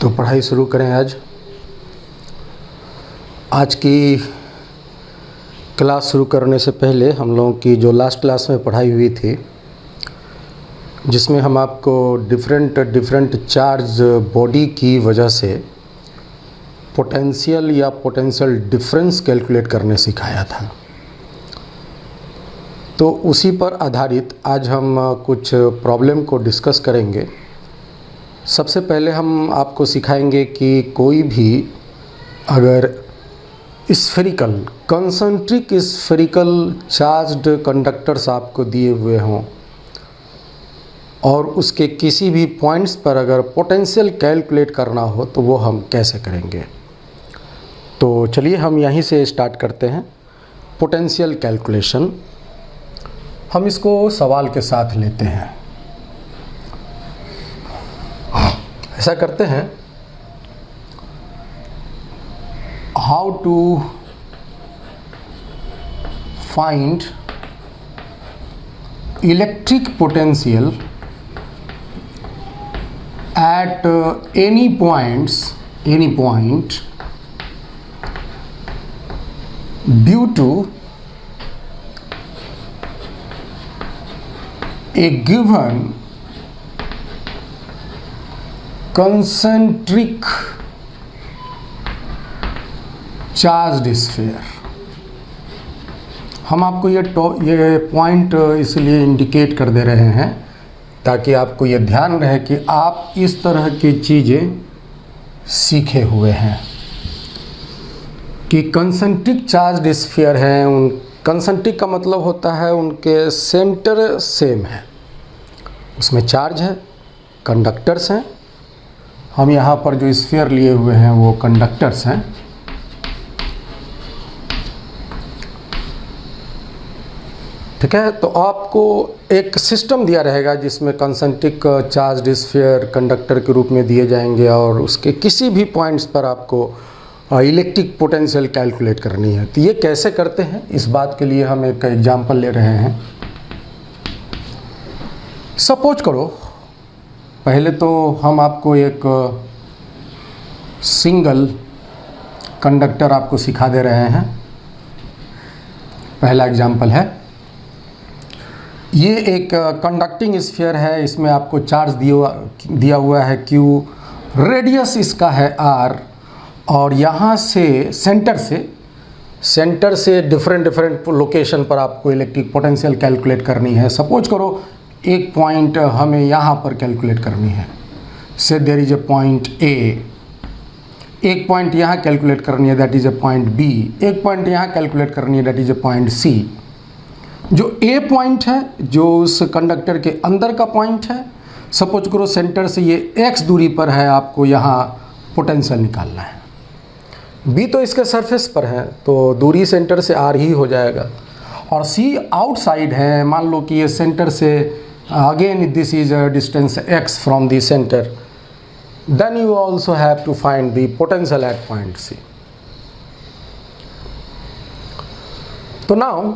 तो पढ़ाई शुरू करें। आज की क्लास शुरू करने से पहले हम लोगों की जो लास्ट क्लास में पढ़ाई हुई थी, जिसमें हम आपको डिफरेंट चार्ज बॉडी की वजह से पोटेंशियल या पोटेंशियल डिफरेंस कैलकुलेट करने सिखाया था, तो उसी पर आधारित आज हम कुछ प्रॉब्लम को डिस्कस करेंगे। सबसे पहले हम आपको सिखाएंगे कि कोई भी अगर spherical concentric spherical charged conductors आपको दिए हुए हों और उसके किसी भी पॉइंट्स पर अगर पोटेंशियल कैलकुलेट करना हो तो वो हम कैसे करेंगे। तो चलिए हम यहीं से स्टार्ट करते हैं। पोटेंशियल कैलकुलेशन हम इसको सवाल के साथ लेते हैं। ऐसा करते हैं, how to find electric potential at any point due to a given concentric charged sphere। हम आपको ये पॉइंट इसलिए इंडिकेट कर दे रहे हैं ताकि आपको ये ध्यान रहे कि आप इस तरह की चीज़ें सीखे हुए हैं कि कंसंट्रिक चार्ज्ड स्फीयर हैं। उन कंसंट्रिक का मतलब होता है उनके सेंटर सेम है, उसमें चार्ज है, कंडक्टर्स हैं। हम यहाँ पर जो स्फीयर लिए हुए हैं वो कंडक्टर्स हैं। ठीक है, तो आपको एक सिस्टम दिया रहेगा जिसमें कंसंट्रिक चार्ज्ड स्फीयर कंडक्टर के रूप में दिए जाएंगे और उसके किसी भी पॉइंट्स पर आपको इलेक्ट्रिक पोटेंशियल कैलकुलेट करनी है। तो ये कैसे करते हैं, इस बात के लिए हम एक एग्जांपल ले रहे हैं। सपोज करो, पहले तो हम आपको एक सिंगल कंडक्टर आपको सिखा दे रहे हैं। पहला एग्जांपल है, ये एक कंडक्टिंग स्फीयर है, इसमें आपको चार्ज दिया हुआ है Q, रेडियस इसका है R, और यहाँ से सेंटर से डिफरेंट लोकेशन पर आपको इलेक्ट्रिक पोटेंशियल कैलकुलेट करनी है। सपोज करो एक पॉइंट हमें यहाँ पर कैलकुलेट करनी है, so there is a point A, एक पॉइंट यहाँ कैलकुलेट करनी है, that is a point B, एक पॉइंट यहाँ कैलकुलेट करनी है, that is a point C। जो A पॉइंट है, जो उस कंडक्टर के अंदर का पॉइंट है, सपोज करो सेंटर से ये x दूरी पर है, आपको यहाँ पोटेंशियल निकालना है। B तो इसके सरफेस पर है तो दूरी सेंटर से R ही हो जाएगा, और C आउटसाइड है। मान लो कि ये सेंटर से, again this is a distance x from the centre, then you also have to find the potential at point C। तो नाउ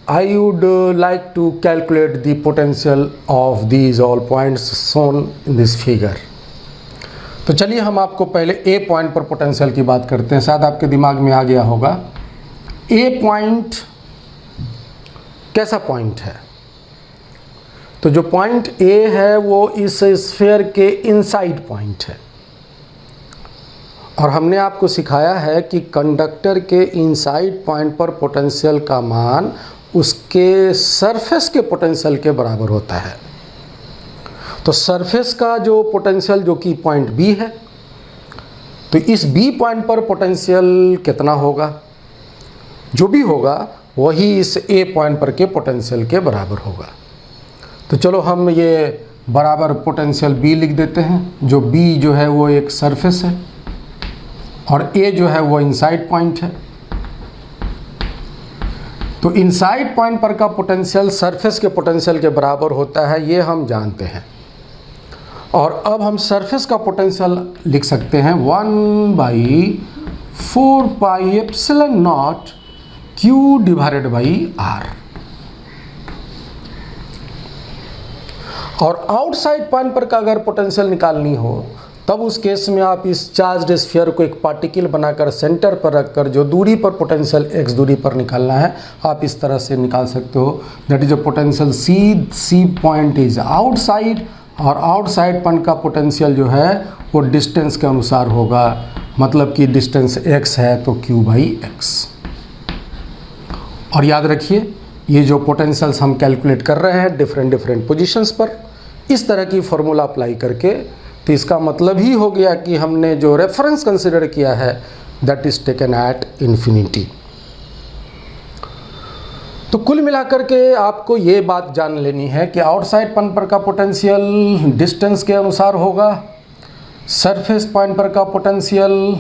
I would like to calculate the potential of these all points shown in this figure। तो चलिए हम आपको पहले A point पर potential की बात करते हैं। शायद आपके दिमाग में आ गया होगा, A पॉइंट कैसा पॉइंट है। तो जो पॉइंट A है वो इस स्फीयर के इनसाइड पॉइंट है, और हमने आपको सिखाया है कि कंडक्टर के इनसाइड पॉइंट पर पोटेंशियल का मान उसके सरफेस के पोटेंशियल के बराबर होता है। तो सरफेस का जो पोटेंशियल जो कि पॉइंट B है, तो इस B पॉइंट पर पोटेंशियल कितना होगा, जो भी होगा वही इस A पॉइंट पर के पोटेंशियल के बराबर होगा। तो चलो हम ये बराबर पोटेंशियल B लिख देते हैं। जो B जो है वो एक सरफेस है और A जो है वो इनसाइड पॉइंट है। तो इनसाइड पॉइंट पर का पोटेंशियल सरफेस के पोटेंशियल के बराबर होता है, ये हम जानते हैं। और अब हम सरफेस का पोटेंशियल लिख सकते हैं 1/4πε0 Q/R। और आउटसाइड पॉइंट पर का अगर पोटेंशियल निकालनी हो तब उस केस में आप इस चार्ज्ड स्फीयर को एक पार्टिकल बनाकर सेंटर पर रखकर जो दूरी पर पोटेंशियल x दूरी पर निकालना है आप इस तरह से निकाल सकते हो। That is a potential C point is outside, और आउटसाइड पॉइंट का पोटेंशियल जो है वो डिस्टेंस के अनुसार होगा, मतलब कि डिस्टेंस x है तो q/x। और याद रखिए ये जो पोटेंशियल्स हम कैलकुलेट कर रहे हैं डिफरेंट पोजीशंस पर, इस तरह की फॉर्मूला अप्लाई करके, तो इसका मतलब ही हो गया कि हमने जो रेफरेंस कंसिडर किया है that is taken at infinity. तो कुल मिलाकर के आपको ये बात जान लेनी है कि आउटसाइड पॉइंट पर का पोटेंशियल डिस्टेंस के अनुसार होगा, सरफेस पॉइंट पर का पोटेंशियल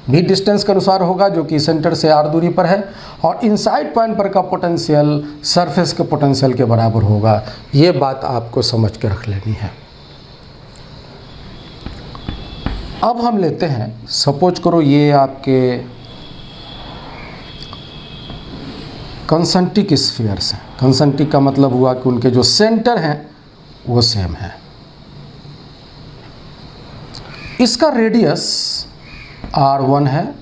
भी डिस्टेंस के अनुसार होगा जो कि सेंटर से r दूरी पर है, और इनसाइड पॉइंट पर का पोटेंशियल सरफेस के पोटेंशियल के बराबर होगा। ये बात आपको समझ के रख लेनी है। अब हम लेते हैं, सपोज करो ये आपके कंसेंट्रिक स्फीयर्स हैं। कंसेंट्रिक का मतलब हुआ कि उनके जो सेंटर हैं वो सेम है। इसका रेडियस r1 है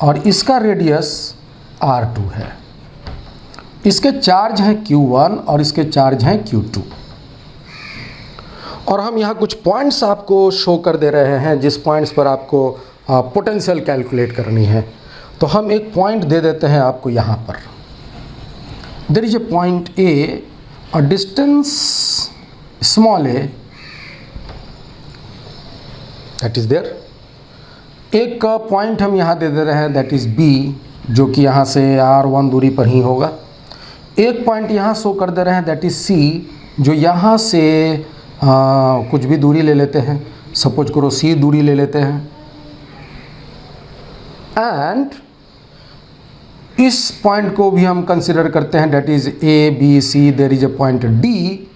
और इसका रेडियस r2 है। इसके चार्ज हैं q1 और इसके चार्ज हैं q2। और हम यहाँ कुछ पॉइंट्स आपको शो कर दे रहे हैं जिस पॉइंट्स पर आपको पोटेंशियल कैलकुलेट करनी है। तो हम एक पॉइंट दे देते हैं आपको यहाँ पर। There is a point A, a distance small A that is there. एक पॉइंट हम यहाँ दे दे रहे हैं दैट इज बी, जो कि यहाँ से r1 दूरी पर ही होगा। एक पॉइंट यहाँ शो कर दे रहे हैं दैट इज सी, जो यहाँ से कुछ भी दूरी ले लेते हैं, सपोज करो सी दूरी ले लेते हैं। एंड इस पॉइंट को भी हम कंसिडर करते हैं that is A B C. There is a point D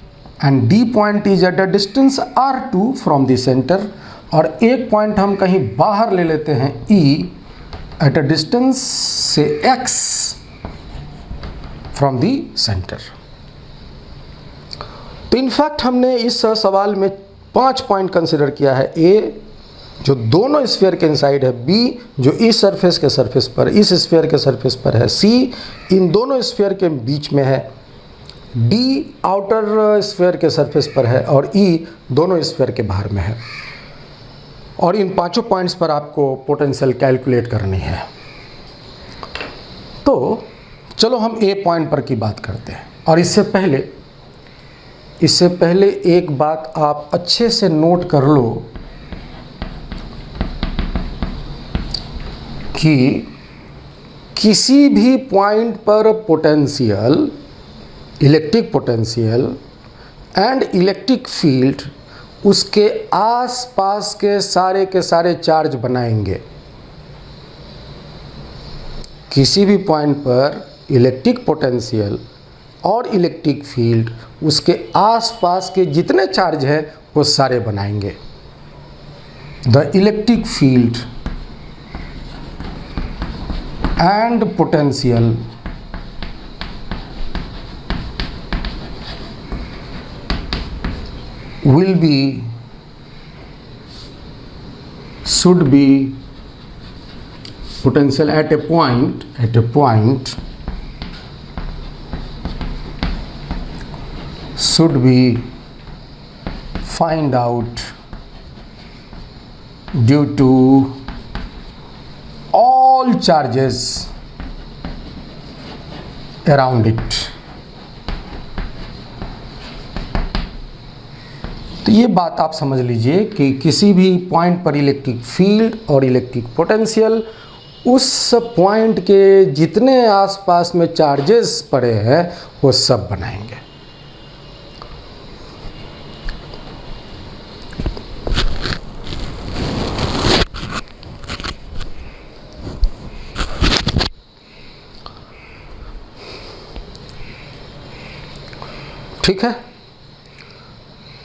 and D point is at a distance r2 from the centre. और एक पॉइंट हम कहीं बाहर ले लेते हैं E एट अ डिस्टेंस से x फ्रॉम द सेंटर। तो इनफैक्ट हमने इस सवाल में 5 पॉइंट कंसिडर किया है। ए जो दोनों स्फीयर के इनसाइड है, बी जो इस सरफेस के सरफेस पर, इस स्फीयर के सरफेस पर है, सी इन दोनों स्फीयर के बीच में है, डी आउटर स्फीयर के सरफेस पर है, और ई दोनों स्फीयर के बाहर में है। और इन 5 पॉइंट्स पर आपको पोटेंशियल कैलकुलेट करनी है। तो चलो हम ए पॉइंट पर की बात करते हैं। और इससे पहले एक बात आप अच्छे से नोट कर लो कि किसी भी पॉइंट पर potential, electric potential and electric field उसके आसपास के सारे चार्ज बनाएंगे। किसी भी पॉइंट पर इलेक्ट्रिक पोटेंशियल और इलेक्ट्रिक फील्ड उसके आसपास के जितने चार्ज हैं वो सारे बनाएंगे। The electric field and potential should be potential at a point should be find out due to all charges around it। तो ये बात आप समझ लीजिए कि किसी भी पॉइंट पर इलेक्ट्रिक फील्ड और इलेक्ट्रिक पोटेंशियल उस पॉइंट के जितने आसपास में चार्जेस पड़े हैं वो सब बनाएंगे। ठीक है,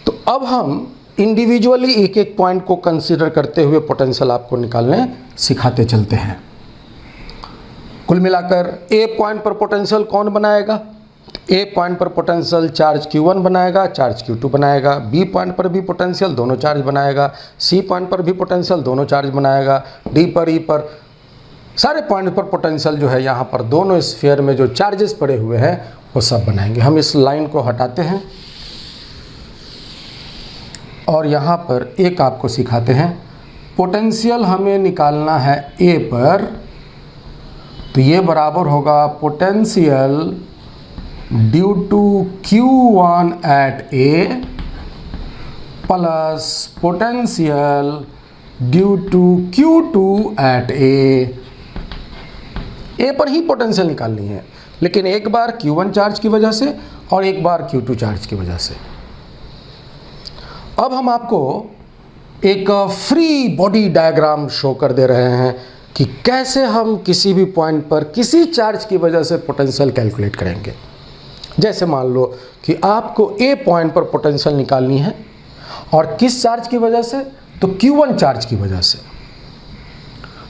तो अब हम इंडिविजुअली एक एक पॉइंट को कंसीडर करते हुए पोटेंशियल आपको निकालने सिखाते चलते हैं। कुल मिलाकर ए पॉइंट पर पोटेंशियल कौन बनाएगा? ए पॉइंट पर पोटेंशियल चार्ज Q1 बनाएगा, चार्ज Q2 बनाएगा, बी पॉइंट पर भी पोटेंशियल दोनों चार्ज बनाएगा, सी पॉइंट पर भी पोटेंशियल दोनों चार्ज बनाएगा, डी पर, ई पर, सारे पॉइंट पर पोटेंशियल जो है यहाँ पर दोनों स्फीयर में जो चार्जेस पड़े हुए हैं वो सब बनाएंगे। हम इस लाइन को हटाते हैं और यहाँ पर एक आपको सिखाते हैं। पोटेंशियल हमें निकालना है ए पर, तो ये बराबर होगा potential due to Q1 at A plus potential due to Q2 at A पर ही पोटेंशियल निकालनी है, लेकिन एक बार Q1 चार्ज की वजह से और एक बार Q2 चार्ज की वजह से। अब हम आपको एक फ्री बॉडी डायग्राम शो कर दे रहे हैं कि कैसे हम किसी भी पॉइंट पर किसी चार्ज की वजह से पोटेंशियल कैलकुलेट करेंगे। जैसे मान लो कि आपको ए पॉइंट पर पोटेंशियल निकालनी है और किस चार्ज की वजह से, तो Q1 चार्ज की वजह से।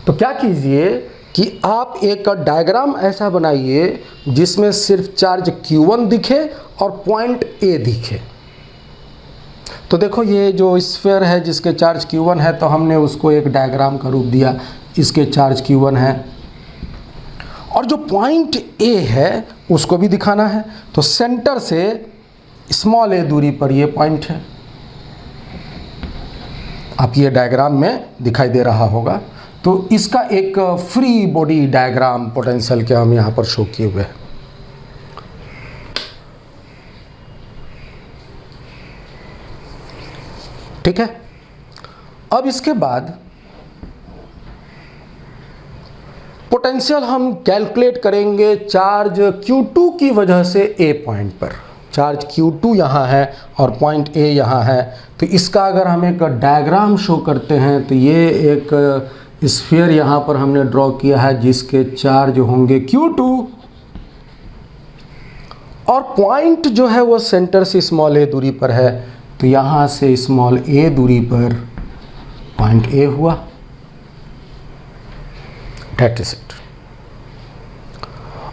तो क्या कीजिए कि आप एक डायग्राम ऐसा बनाइए जिसमें सिर्फ चार्ज Q1 दिखे और पॉइंट ए दिखे। तो देखो ये जो स्फीयर है जिसके चार्ज Q1 है, तो हमने उसको एक डायग्राम का रूप दिया, इसके चार्ज Q1 है और जो पॉइंट ए है उसको भी दिखाना है। तो सेंटर से स्मॉल ए दूरी पर ये पॉइंट है, आप ये डायग्राम में दिखाई दे रहा होगा। तो इसका एक फ्री बॉडी डायग्राम पोटेंशियल के हम यहाँ पर शो किए हुए हैं। ठीक है, अब इसके बाद पोटेंशियल हम कैलकुलेट करेंगे चार्ज Q2 की वजह से ए पॉइंट पर। चार्ज Q2 यहाँ है और पॉइंट ए यहाँ है, तो इसका अगर हम एक डायग्राम शो करते हैं तो ये एक स्फीयर यहाँ पर हमने ड्रॉ किया है जिसके चार्ज होंगे Q2 और पॉइंट जो है वो सेंटर से स्मॉल ए दूरी पर है, तो यहाँ से स्मॉल ए दूरी पर पॉइंट ए हुआ। That is it।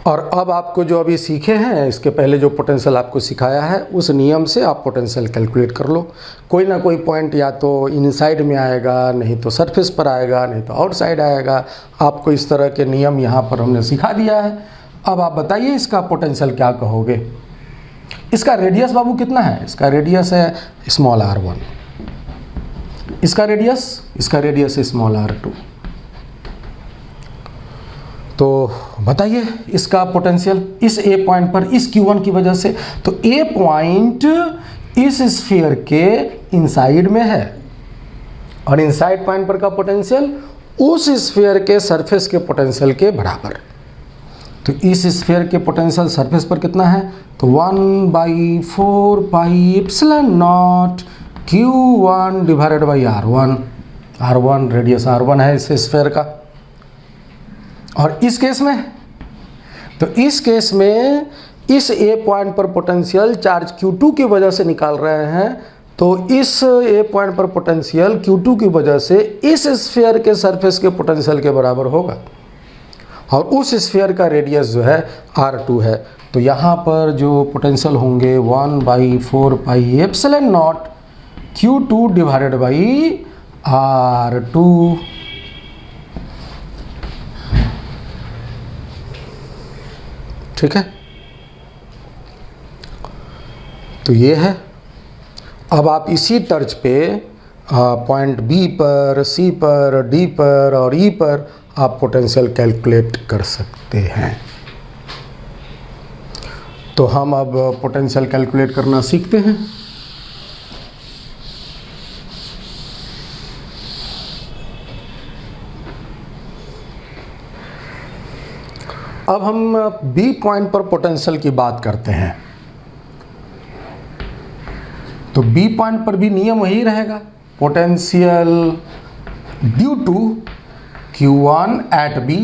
और अब आपको जो अभी सीखे हैं, इसके पहले जो पोटेंशियल आपको सिखाया है उस नियम से आप पोटेंशियल कैलकुलेट कर लो। कोई ना कोई पॉइंट या तो इनसाइड में आएगा, नहीं तो सरफेस पर आएगा, नहीं तो आउटसाइड आएगा। आपको इस तरह के नियम यहाँ पर हमने सिखा दिया है। अब आप बताइए इसका पोटेंशियल क्या कहोगे। इसका रेडियस बाबू कितना है? इसका रेडियस है स्मॉल r1। इसका रेडियस है स्मॉल r2। तो बताइए इसका पोटेंशियल इस ए पॉइंट पर इस Q1 की वजह से। तो ए पॉइंट इस स्फीयर के इनसाइड में है और इनसाइड पॉइंट पर का पोटेंशियल उस स्फीयर के सरफेस के पोटेंशियल के बराबर। तो इस स्फीयर के पोटेंशियल सरफेस पर कितना है? तो 1/4 pi epsilon not Q1 divided by R1। Radius R1 है इस स्फीयर का। और इस केस में, तो इस केस में इस ए पॉइंट पर पोटेंशियल चार्ज Q2 की वजह से निकाल रहे हैं, तो इस ए पॉइंट पर पोटेंशियल Q2 की वजह से इस स्फीयर के सरफेस के पोटेंशियल के बराबर होगा और उस स्फीयर का रेडियस जो है R2 है। तो यहाँ पर जो पोटेंशियल होंगे 1/4 pi epsilon not Q2 divided by R2। ठीक है, तो ये है। अब आप इसी तर्ज पे पॉइंट बी पर, सी पर, डी पर और ई पर आप पोटेंशियल कैलकुलेट कर सकते हैं। तो हम अब पोटेंशियल कैलकुलेट करना सीखते हैं। अब हम बी पॉइंट पर पोटेंशियल की बात करते हैं। तो बी पॉइंट पर भी नियम वही रहेगा, potential due to Q1 at B,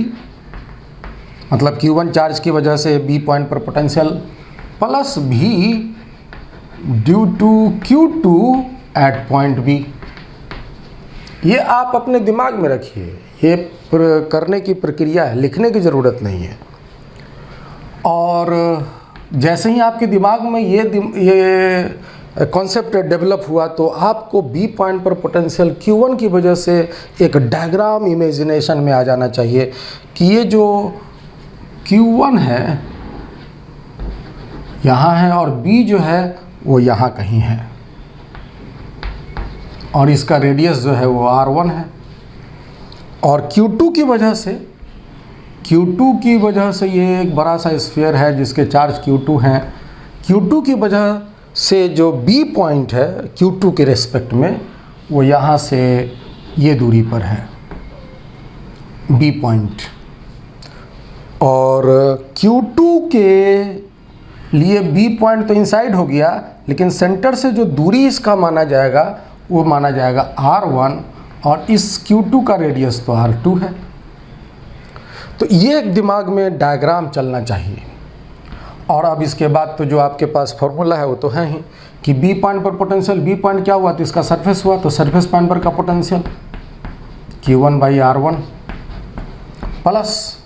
मतलब Q1 चार्ज की वजह से बी पॉइंट पर पोटेंशियल प्लस भी due to Q2 at point B. ये आप अपने दिमाग में रखिए, ये करने की प्रक्रिया है, लिखने की ज़रूरत नहीं है। और जैसे ही आपके दिमाग में ये कॉन्सेप्ट डेवलप हुआ तो आपको बी पॉइंट पर पोटेंशियल Q1 की वजह से एक डायग्राम इमेजिनेशन में आ जाना चाहिए कि ये जो Q1 है यहाँ है और B जो है वो यहाँ कहीं है और इसका रेडियस जो है वो R1 है और Q2 की वजह से ये एक बड़ा सा स्फीयर है जिसके चार्ज Q2 हैं। Q2 की वजह से जो B पॉइंट है Q2 के रेस्पेक्ट में वो यहाँ से ये दूरी पर है B पॉइंट और Q2 के लिए B पॉइंट तो इनसाइड हो गया लेकिन सेंटर से जो दूरी इसका माना जाएगा वो माना जाएगा R1 और इस Q2 का रेडियस तो R2 है। तो ये एक दिमाग में डायग्राम चलना चाहिए और अब इसके बाद तो जो आपके पास फॉर्मूला है वो तो है ही कि बी पॉइंट पर पोटेंशियल, बी पॉइंट क्या हुआ तो इसका सरफेस हुआ तो सरफेस पॉइंट पर का पोटेंशियल Q1/R1 प्लस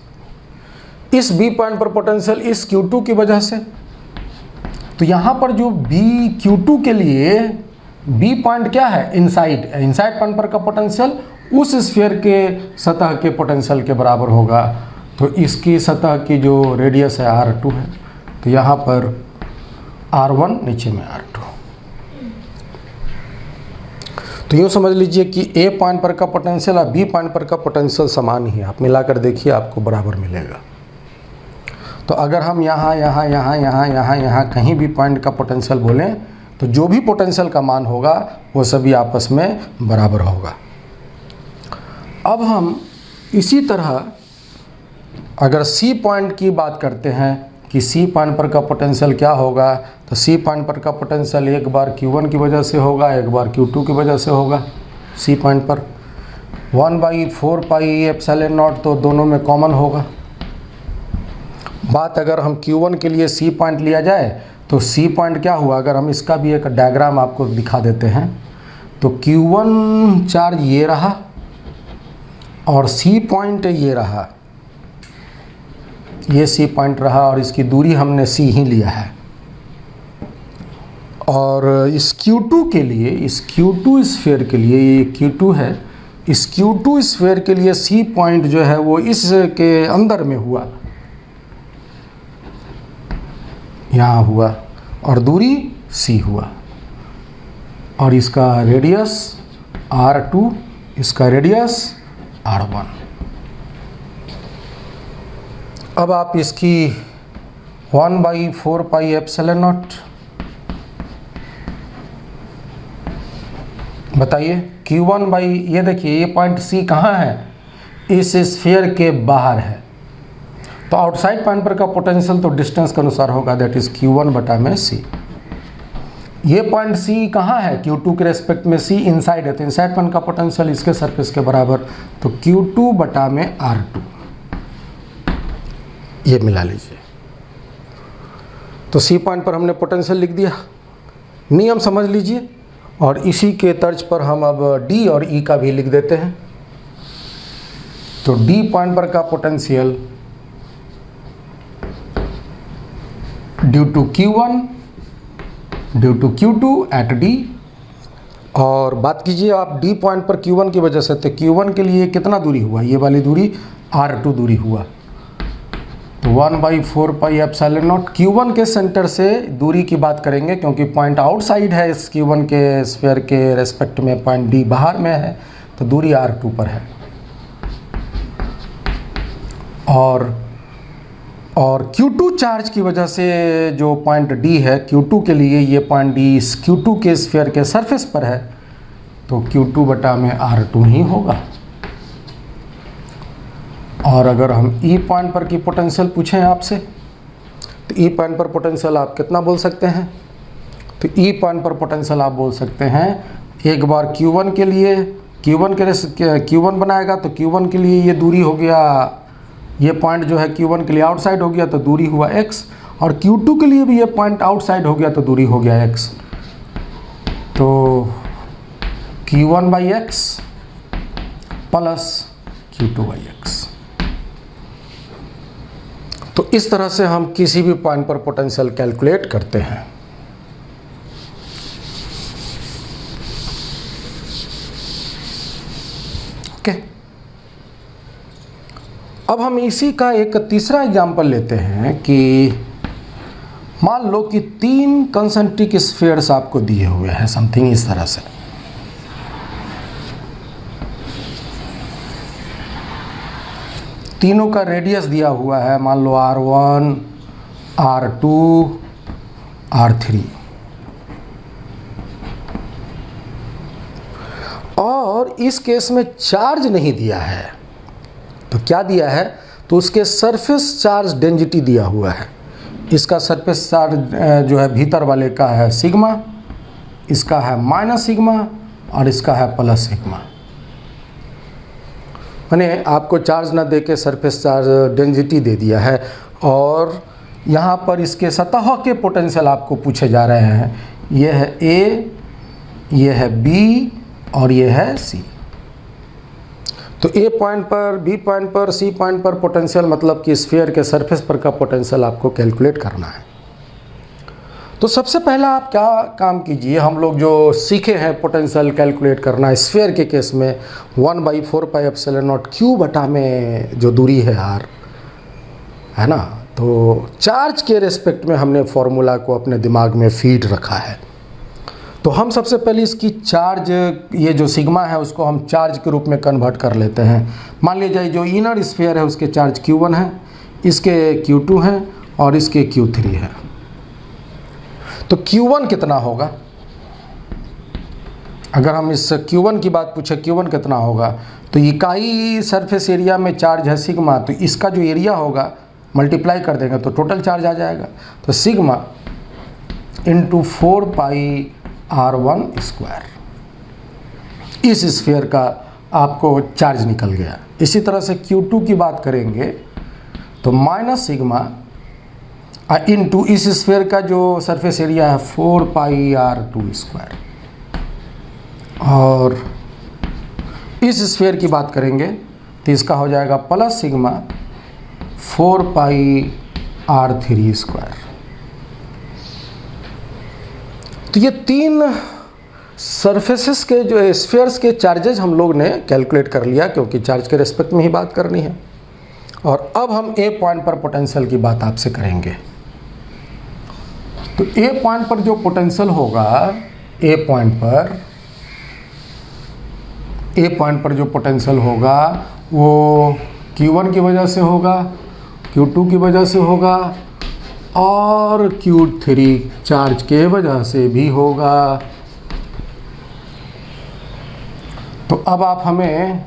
इस बी पॉइंट पर पोटेंशियल इस Q2 की वजह से। तो यहाँ पर जो Q2 के लिए बी पॉइंट क्या है इनसाइड पॉइंट पर का पोटेंशियल उस स्फीयर के सतह के पोटेंशियल के बराबर होगा। तो इसकी सतह की जो रेडियस है R2 है तो यहाँ पर R1 नीचे में R2। तो यूँ समझ लीजिए कि A पॉइंट पर का पोटेंशियल और B पॉइंट पर का पोटेंशियल समान ही है, आप मिलाकर देखिए आपको बराबर मिलेगा। तो अगर हम यहाँ कहीं भी पॉइंट का पोटेंशियल बोलें तो जो भी पोटेंशियल का मान होगा वो सभी आपस में बराबर होगा। अब हम इसी तरह अगर C पॉइंट की बात करते हैं कि C पॉइंट पर का पोटेंशियल क्या होगा तो C पॉइंट पर का पोटेंशियल एक बार Q1 की वजह से होगा एक बार Q2 की वजह से होगा। C पॉइंट पर 1/4πε0 तो दोनों में कॉमन होगा। बात अगर हम Q1 के लिए C पॉइंट लिया जाए तो C पॉइंट क्या हुआ, अगर हम इसका भी एक डायग्राम आपको दिखा देते हैं तो Q1 चार्ज ये रहा और C पॉइंट ये रहा, ये C पॉइंट रहा और इसकी दूरी हमने C ही लिया है। और इस Q2 के लिए, इस Q2 स्फीयर के लिए, ये Q2 है, इस Q2 स्फीयर के लिए C पॉइंट जो है वो इसके अंदर में हुआ, यहाँ हुआ और दूरी C हुआ और इसका रेडियस R2, इसका रेडियस R1। अब आप इसकी 1/4πε0 बताइए Q1 बाई, ये देखिए ये पॉइंट C कहाँ है, इस स्फीयर के बाहर है। तो आउटसाइड पॉइंट पर का पोटेंशियल तो डिस्टेंस के अनुसार होगा, दैट इज Q1/C। ये पॉइंट C कहाँ है, Q2 के रेस्पेक्ट में C इनसाइड है तो इनसाइड पॉइंट का पोटेंशियल इसके सरफेस के बराबर, तो Q2/R2 ये मिला लीजिए। तो C पॉइंट पर हमने पोटेंशियल लिख दिया, नियम समझ लीजिए और इसी के तर्ज पर हम अब D और E का भी लिख देते हैं। तो D पॉइंट पर का potential due to Q1 due to Q2 at D। और बात कीजिए आप D पॉइंट पर Q1 की वजह से, तो Q1 के लिए कितना दूरी हुआ, ये वाली दूरी R2 दूरी हुआ, तो 1/4πε0। Q1 के सेंटर से दूरी की बात करेंगे क्योंकि पॉइंट आउटसाइड है इस Q1 के स्फीयर के रेस्पेक्ट में, पॉइंट D बाहर में है तो दूरी R2 पर है। और Q2 चार्ज की वजह से जो पॉइंट D है Q2 के लिए, ये पॉइंट D इस Q2 के स्फीयर के सरफेस पर है तो Q2/R2 ही होगा। और अगर हम E पॉइंट पर की पोटेंशियल पूछें आपसे तो E पॉइंट पर पोटेंशियल आप कितना बोल सकते हैं, तो E पॉइंट पर पोटेंशियल आप बोल सकते हैं एक बार Q1 के लिए, Q1 बनाएगा तो Q1 के लिए ये दूरी हो गया, ये पॉइंट जो है Q1 के लिए आउटसाइड हो गया तो दूरी हुआ x, और Q2 के लिए भी ये पॉइंट आउटसाइड हो गया तो दूरी हो गया x, तो Q1/x प्लस Q2/x। तो इस तरह से हम किसी भी पॉइंट पर पोटेंशियल कैलकुलेट करते हैं। ओके, अब हम इसी का एक तीसरा एग्जांपल लेते हैं कि मान लो कि 3 कंसेंट्रिक स्फीयर्स आपको दिए हुए हैं, समथिंग इस तरह से। तीनों का रेडियस दिया हुआ है, मान लो R1, R2, R3। और इस केस में चार्ज नहीं दिया है, तो क्या दिया है, तो उसके सरफेस चार्ज डेंसिटी दिया हुआ है। इसका सरफेस चार्ज जो है भीतर वाले का है सिग्मा, इसका है माइनस सिग्मा और इसका है प्लस सिग्मा। मैंने आपको चार्ज ना देके सरफेस चार्ज डेंसिटी दे दिया है, और यहाँ पर इसके सतह के पोटेंशियल आपको पूछे जा रहे हैं। ये है A, ये है B और ये है C। तो A पॉइंट पर, B पॉइंट पर, C पॉइंट पर पोटेंशियल मतलब कि स्फीयर के सरफेस पर का पोटेंशियल आपको कैलकुलेट करना है। तो सबसे पहला आप क्या काम कीजिए, हम लोग जो सीखे हैं पोटेंशियल कैलकुलेट करना स्फीयर के केस में 1/4πε0 Q बटा में जो दूरी है R, है ना, तो चार्ज के रेस्पेक्ट में हमने फॉर्मूला को अपने दिमाग में फीड रखा है। तो हम सबसे पहले इसकी चार्ज, ये जो सिग्मा है उसको हम चार्ज के रूप में कन्वर्ट कर लेते हैं। मान लीजिए जो इनर स्फीयर है उसके चार्ज Q1 है, इसके Q2 है और इसके Q3 है। तो Q1 कितना होगा, अगर हम इस Q1 की बात पूछे Q1 कितना होगा, तो इकाई सरफेस एरिया में चार्ज है सिग्मा, तो इसका जो एरिया होगा मल्टीप्लाई कर देंगे तो टोटल चार्ज आ जाएगा। तो सिग्मा इंटू 4πr1 स्क्वायर, इस स्फीयर का आपको चार्ज निकल गया। इसी तरह से Q2 की बात करेंगे तो माइनस सिग्मा इंटू इस स्फीयर का जो सरफेस एरिया है 4πr2 स्क्वायर, और इस स्फीयर की बात करेंगे तो इसका हो जाएगा प्लस सिग्मा 4πr3 स्क्वायर। तो ये 3 सरफेसेस के जो स्फीयर्स के चार्जेज हम लोग ने कैलकुलेट कर लिया, क्योंकि चार्ज के रेस्पेक्ट में ही बात करनी है। और अब हम A पॉइंट पर पोटेंशियल की बात आपसे करेंगे। तो A पॉइंट पर जो पोटेंशियल होगा, A पॉइंट पर जो पोटेंशियल होगा वो Q1 की वजह से होगा, Q2 की वजह से होगा और Q3 चार्ज के वजह से भी होगा। तो अब आप हमें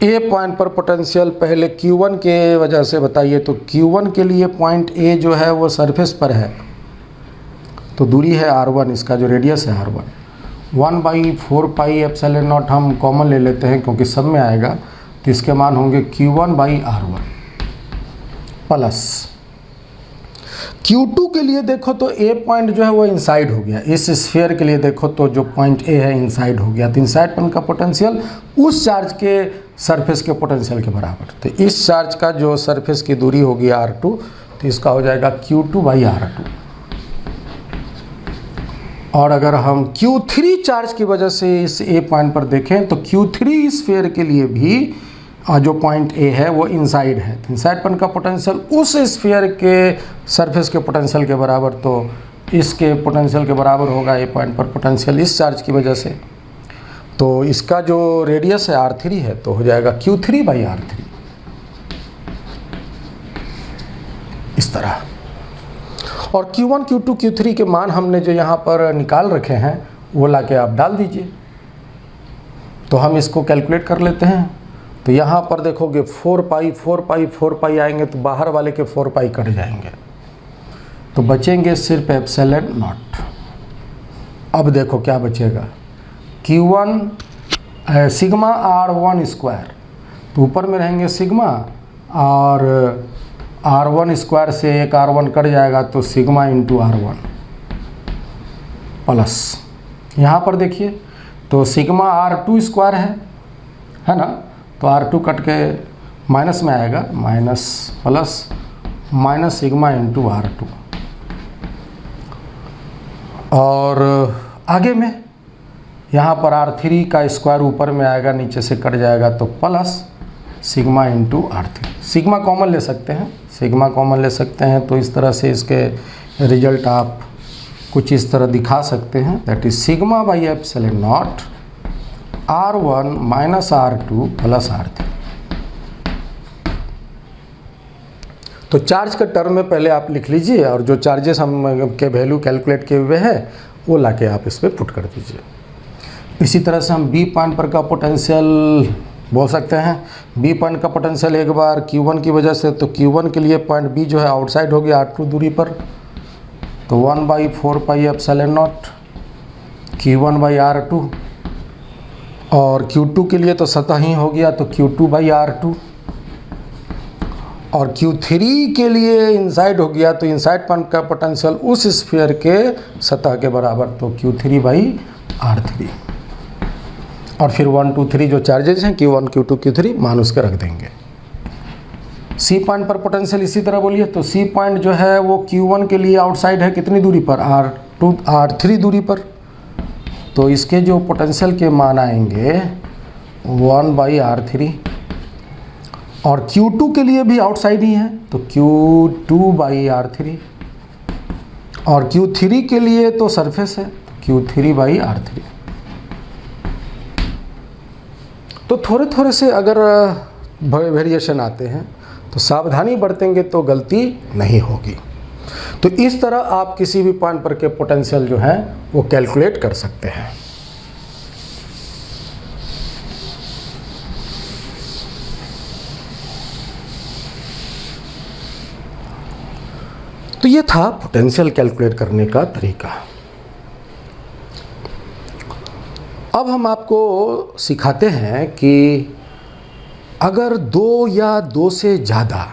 A पॉइंट पर पोटेंशियल पहले Q1 के वजह से बताइए। तो Q1 के लिए पॉइंट A जो है वो सरफेस पर है, तो दूरी है R1, इसका जो रेडियस है R1। 1/4πε0 हम कॉमन ले लेते हैं क्योंकि सब में आएगा, तो इसके मान होंगे Q1/R1 प्लस Q2 के लिए देखो तो A पॉइंट जो है वो इनसाइड हो गया। इस स्फीयर के लिए देखो तो जो पॉइंट A है इनसाइड हो गया, तो इनसाइड पॉइंट का पोटेंशियल उस चार्ज के सरफेस के पोटेंशियल के बराबर। तो इस चार्ज का जो सरफेस की दूरी होगी R2, तो इसका हो जाएगा Q2/R2। और अगर हम Q3 चार्ज की वजह से इस A पॉइंट पर देखें तो Q3 स्फीयर के लिए भी जो पॉइंट A है वो इनसाइड है, तो इनसाइड पॉइंट का पोटेंशियल उस स्फीयर के सरफेस के पोटेंशियल के बराबर, तो इसके पोटेंशियल के बराबर होगा A पॉइंट पर पोटेंशियल इस चार्ज की वजह से। तो इसका जो रेडियस है R3 है, तो हो जाएगा Q3/R3 इस तरह। और Q1, Q2, Q3 के मान हमने जो यहाँ पर निकाल रखे हैं वो लाके आप डाल दीजिए, तो हम इसको कैलकुलेट कर लेते हैं। तो यहाँ पर देखोगे 4π आएंगे तो बाहर वाले के 4π कट जाएंगे, तो बचेंगे सिर्फ ε0। अब देखो क्या बचेगा, Q1 सिग्मा R1 स्क्वायर, तो ऊपर में रहेंगे सिग्मा और R1 स्क्वायर से एक R1 कट जाएगा, तो सिग्मा इंटू R1 प्लस यहाँ पर देखिए तो सिग्मा R2 स्क्वायर है ना, तो R2 कट के माइनस में आएगा, minus plus minus sigma into R2। और आगे में यहाँ पर R3 का स्क्वायर ऊपर में आएगा, नीचे से कट जाएगा तो plus sigma into R3। Sigma common ले सकते हैं, सिग्मा कॉमन ले सकते हैं, तो इस तरह से इसके रिजल्ट आप कुछ इस तरह दिखा सकते हैं, that is sigma by epsilon not R1 minus R2 plus R3। तो चार्ज का टर्म में पहले आप लिख लीजिए और जो चार्जेस हम के वैल्यू कैलकुलेट किए हुए हैं वो लाके आप इस पर पुट कर दीजिए। इसी तरह से हम बी पॉइंट पर का पोटेंशियल बोल सकते हैं। बी पॉइंट का पोटेंशियल एक बार Q1 की वजह से, तो Q1 के लिए पॉइंट बी जो है आउटसाइड हो गया R2 दूरी पर, तो 1/4 pi epsilon not Q1 by R2, और Q2 के लिए तो सतह ही हो गया तो Q2 बाई R2, और Q3 के लिए इनसाइड हो गया तो इनसाइड पॉइंट का पोटेंशियल उस स्फीयर के सतह के बराबर, तो Q3 बाई R3। और फिर 1 2 3 जो चार्जेस हैं Q1 Q2 Q3 मान उसके रख देंगे। सी पॉइंट पर पोटेंशियल इसी तरह बोलिए, तो सी पॉइंट जो है वो Q1 के लिए आउटसाइड है कितनी दूरी पर, R3 दूरी पर, तो इसके जो पोटेंशियल के मान आएंगे 1/R3। और Q2 के लिए भी आउटसाइड ही है तो Q2/R3, और Q3 के लिए तो सरफेस है Q3/R3। तो थोड़े थोड़े से अगर वेरिएशन आते हैं तो सावधानी बरतेंगे तो गलती नहीं होगी। तो इस तरह आप किसी भी पॉइंट पर के पोटेंशियल जो है वो कैलकुलेट कर सकते हैं। तो ये था पोटेंशियल कैलकुलेट करने का तरीका। अब हम आपको सिखाते हैं कि अगर दो या दो से ज़्यादा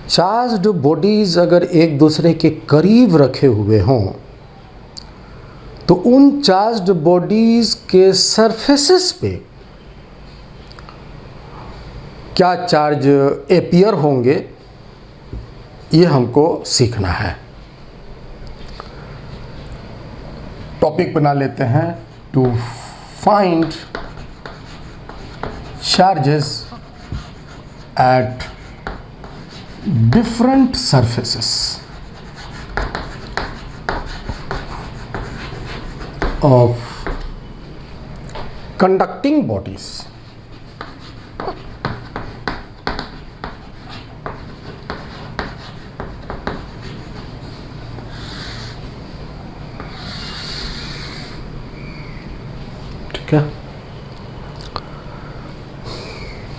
चार्ज्ड बॉडीज़ अगर एक दूसरे के करीब रखे हुए हों तो उन चार्ज्ड बॉडीज़ के सरफेसेस पे क्या चार्ज एपियर होंगे, ये हमको सीखना है। टॉपिक बना लेते हैं, to find charges at different surfaces of conducting bodies. क्या?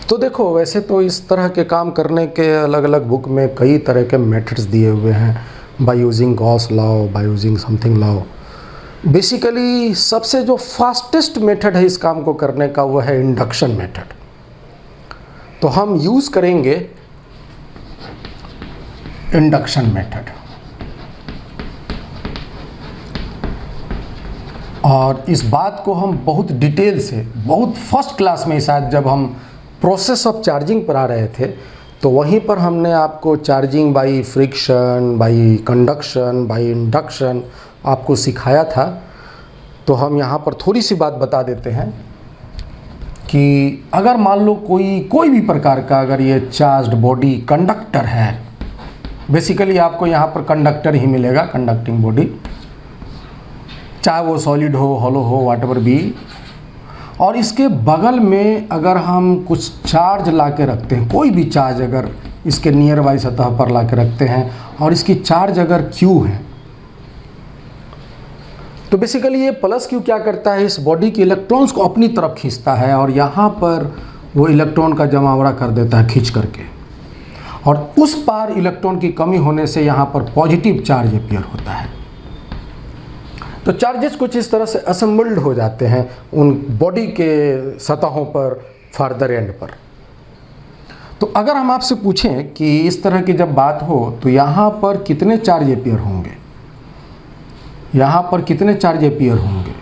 तो देखो, वैसे तो इस तरह के काम करने के अलग अलग बुक में कई तरह के मेथड्स दिए हुए हैं, by using Gauss law, by using something law. Basically सबसे जो फास्टेस्ट मेथड है इस काम को करने का वो है इंडक्शन मेथड। तो हम यूज़ करेंगे इंडक्शन मेथड, और इस बात को हम बहुत डिटेल से, बहुत फर्स्ट क्लास में शायद जब हम प्रोसेस ऑफ चार्जिंग पर आ रहे थे तो वहीं पर हमने आपको charging by friction, bye conduction, by induction आपको सिखाया था। तो हम यहाँ पर थोड़ी सी बात बता देते हैं कि अगर मान लो कोई भी प्रकार का अगर ये चार्ज्ड बॉडी कंडक्टर है, बेसिकली आपको यहाँ पर कंडक्टर ही मिलेगा, कंडक्टिंग बॉडी, चाहे वो सॉलिड हो, हॉलो हो, व्हाटएवर बी, और इसके बगल में अगर हम कुछ चार्ज ला के रखते हैं, कोई भी चार्ज अगर इसके नियर बाई सतह पर ला के रखते हैं और इसकी चार्ज अगर Q है, तो बेसिकली ये प्लस Q क्या करता है, इस बॉडी के इलेक्ट्रॉन्स को अपनी तरफ खींचता है और यहाँ पर वो इलेक्ट्रॉन का जमावड़ा कर देता है खींच करके, और उस पार इलेक्ट्रॉन की कमी होने से यहाँ पर पॉजिटिव चार्ज अपीयर होता है। तो चार्जेस कुछ इस तरह से असेंबल्ड हो जाते हैं उन बॉडी के सतहों पर फर्दर एंड पर। तो अगर हम आपसे पूछें कि इस तरह की जब बात हो तो यहाँ पर कितने चार्ज अपीयर होंगे, यहाँ पर कितने चार्ज अपीयर होंगे,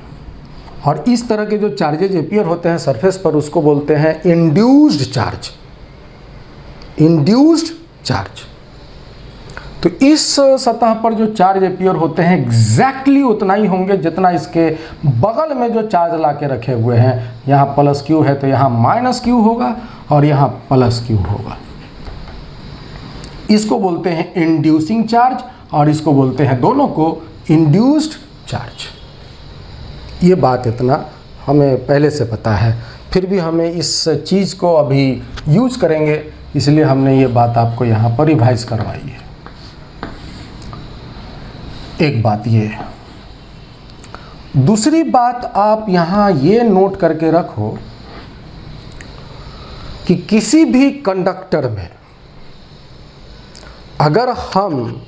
और इस तरह के जो चार्जेज अपीयर होते हैं सरफेस पर उसको बोलते हैं इंड्यूस्ड चार्ज। Induced charge. तो इस सतह पर जो चार्ज अपीयर होते हैं एग्जैक्टली उतना ही होंगे जितना इसके बगल में जो चार्ज ला के रखे हुए हैं। यहाँ प्लस क्यू है तो यहाँ माइनस क्यू होगा और यहाँ प्लस क्यू होगा। इसको बोलते हैं इंड्यूसिंग चार्ज और इसको बोलते हैं दोनों को इंड्यूस्ड चार्ज। ये बात इतना हमें पहले से पता है, फिर भी हमें इस चीज़ को अभी यूज करेंगे, इसलिए हमने ये बात आपको यहाँ पर रिवाइज करवाई है। एक बात ये है। दूसरी बात आप यहाँ ये नोट करके रखो कि किसी भी कंडक्टर में अगर हम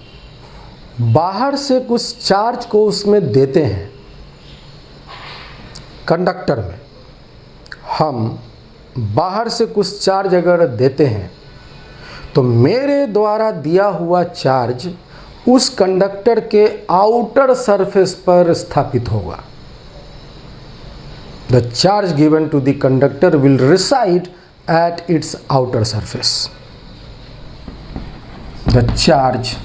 बाहर से कुछ चार्ज को उसमें देते हैं, कंडक्टर में हम बाहर से कुछ चार्ज अगर देते हैं तो मेरे द्वारा दिया हुआ चार्ज उस कंडक्टर के आउटर सरफेस पर स्थापित होगा। The charge given to the conductor will reside at its outer surface. The charge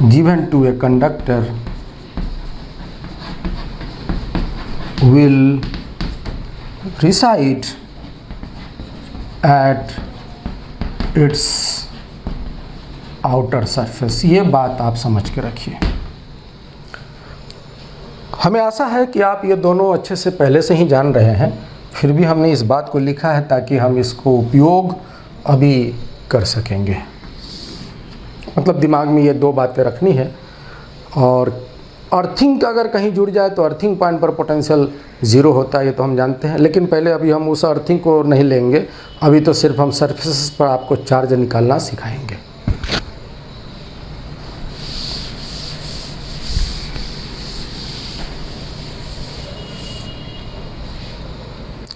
given to a conductor will reside at its outer surface। ये बात आप समझ के रखिए। हमें आशा है कि आप ये दोनों अच्छे से पहले से ही जान रहे हैं, फिर भी हमने इस बात को लिखा है ताकि हम इसको उपयोग अभी कर सकेंगे। मतलब दिमाग में ये दो बातें रखनी है। और अर्थिंग अगर कहीं जुड़ जाए तो अर्थिंग पॉइंट पर पोटेंशियल ज़ीरो होता है, ये तो हम जानते हैं। लेकिन पहले अभी हम उस अर्थिंग को नहीं लेंगे, अभी तो सिर्फ हम सरफेस पर आपको चार्ज निकालना सिखाएंगे।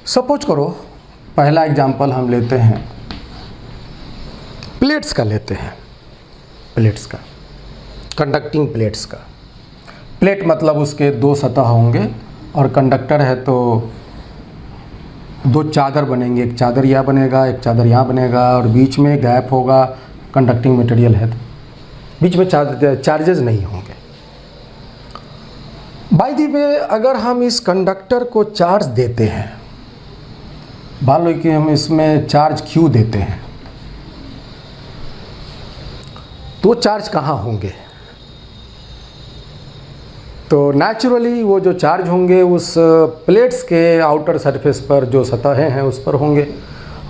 सपोज करो पहला एग्जांपल हम लेते हैं प्लेट्स का लेते हैं, प्लेट्स का, कंडक्टिंग प्लेट्स का। प्लेट मतलब उसके दो सतह होंगे और कंडक्टर है तो दो चादर बनेंगे, एक चादर यहाँ बनेगा, एक चादर यहाँ बनेगा और बीच में गैप होगा। कंडक्टिंग मटेरियल है तो बीच में चार्जेस नहीं होंगे। बाय द वे अगर हम इस कंडक्टर को चार्ज देते हैं, मान लो कि हम इसमें चार्ज Q देते हैं, तो चार्ज कहाँ होंगे? तो नेचुरली वो जो चार्ज होंगे उस प्लेट्स के आउटर सरफेस पर जो सतहें हैं उस पर होंगे।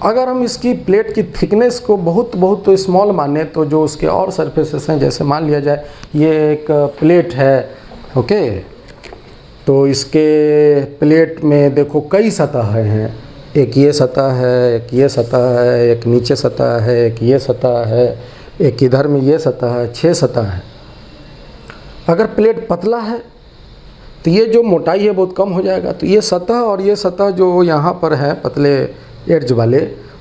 अगर हम इसकी प्लेट की थिकनेस को बहुत तो स्मॉल माने तो जो उसके और सरफेसेस हैं, जैसे मान लिया जाए ये एक प्लेट है, ओके, तो इसके प्लेट में देखो कई सतहें हैं। एक ये सतह है, एक ये सतह है, एक नीचे सतह है, एक ये सतह है, एक इधर में ये सतह है, 6 सतह है। अगर प्लेट पतला है तो ये जो मोटाई है बहुत कम हो जाएगा। तो ये सतह और ये सतह जो यहाँ पर है पतले एड्ज वाले,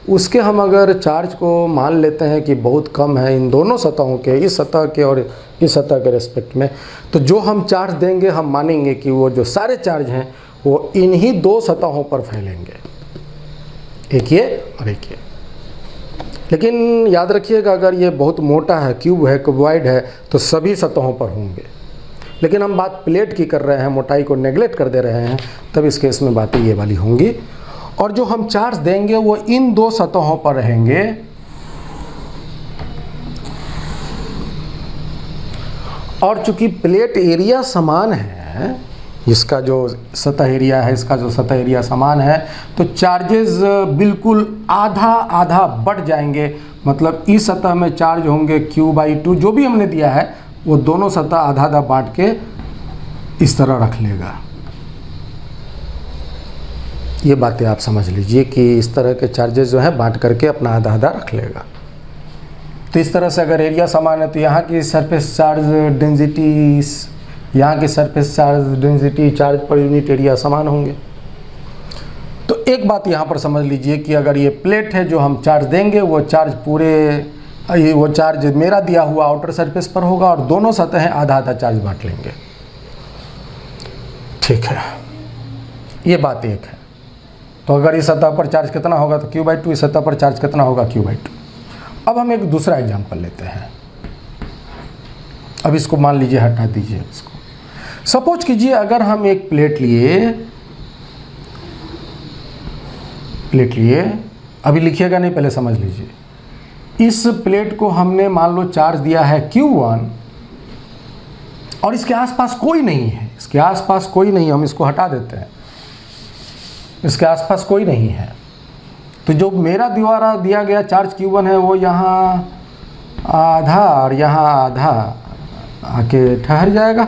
उसके हम अगर चार्ज को मान लेते हैं कि बहुत कम है इन दोनों सतहों के, इस सतह के और इस सतह के रेस्पेक्ट में, तो जो हम चार्ज देंगे हम मानेंगे कि वो जो सारे चार्ज हैं वो इन्हीं दो सतहों पर फैलेंगे, एक ये और एक ये। लेकिन याद रखिएगा अगर ये बहुत मोटा है, क्यूब है, क्यूबॉइड है, तो सभी सतहों पर होंगे। लेकिन हम बात प्लेट की कर रहे हैं, मोटाई को नेगलेक्ट कर दे रहे हैं, तब इस केस में बातें ये वाली होंगी। और जो हम चार्ज देंगे वो इन दो सतहों पर रहेंगे। और चूंकि प्लेट एरिया समान है, इसका जो सतह एरिया है, इसका जो सतह एरिया समान है, तो चार्जेस बिल्कुल आधा आधा बढ़ जाएंगे। मतलब इस सतह में चार्ज होंगे Q/2, जो भी हमने दिया है वो दोनों सतह आधा आधा बांट के इस तरह रख लेगा। ये बातें आप समझ लीजिए कि इस तरह के चार्जेस जो है बांट करके अपना आधा आधा रख लेगा। तो इस तरह से अगर एरिया समान है तो यहाँ की सरफेस चार्ज डेंसिटी, यहाँ के surface charge density, charge per unit area समान होंगे। तो एक बात यहाँ पर समझ लीजिए कि अगर ये प्लेट है जो हम चार्ज देंगे वो चार्ज मेरा दिया हुआ आउटर सरफेस पर होगा और दोनों सतहें आधा आधा चार्ज बांट लेंगे। ठीक है, ये बात एक है। तो अगर इस सतह पर चार्ज कितना होगा तो Q/2, इस सतह पर चार्ज कितना होगा Q/2। अब हम एक दूसरा एग्जांपल लेते हैं। अब इसको मान लीजिए, हटा दीजिए इसको। सपोज कीजिए अगर हम एक प्लेट लिए, अभी लिखिएगा नहीं, पहले समझ लीजिए। इस प्लेट को हमने मान लो चार्ज दिया है Q1 और इसके आसपास कोई नहीं है, इसके आसपास कोई नहीं है, हम इसको हटा देते हैं, इसके आसपास कोई नहीं है। तो जो मेरा द्वारा दिया गया चार्ज Q1 है वो यहाँ आधा और यहाँ आधा आके ठहर जाएगा।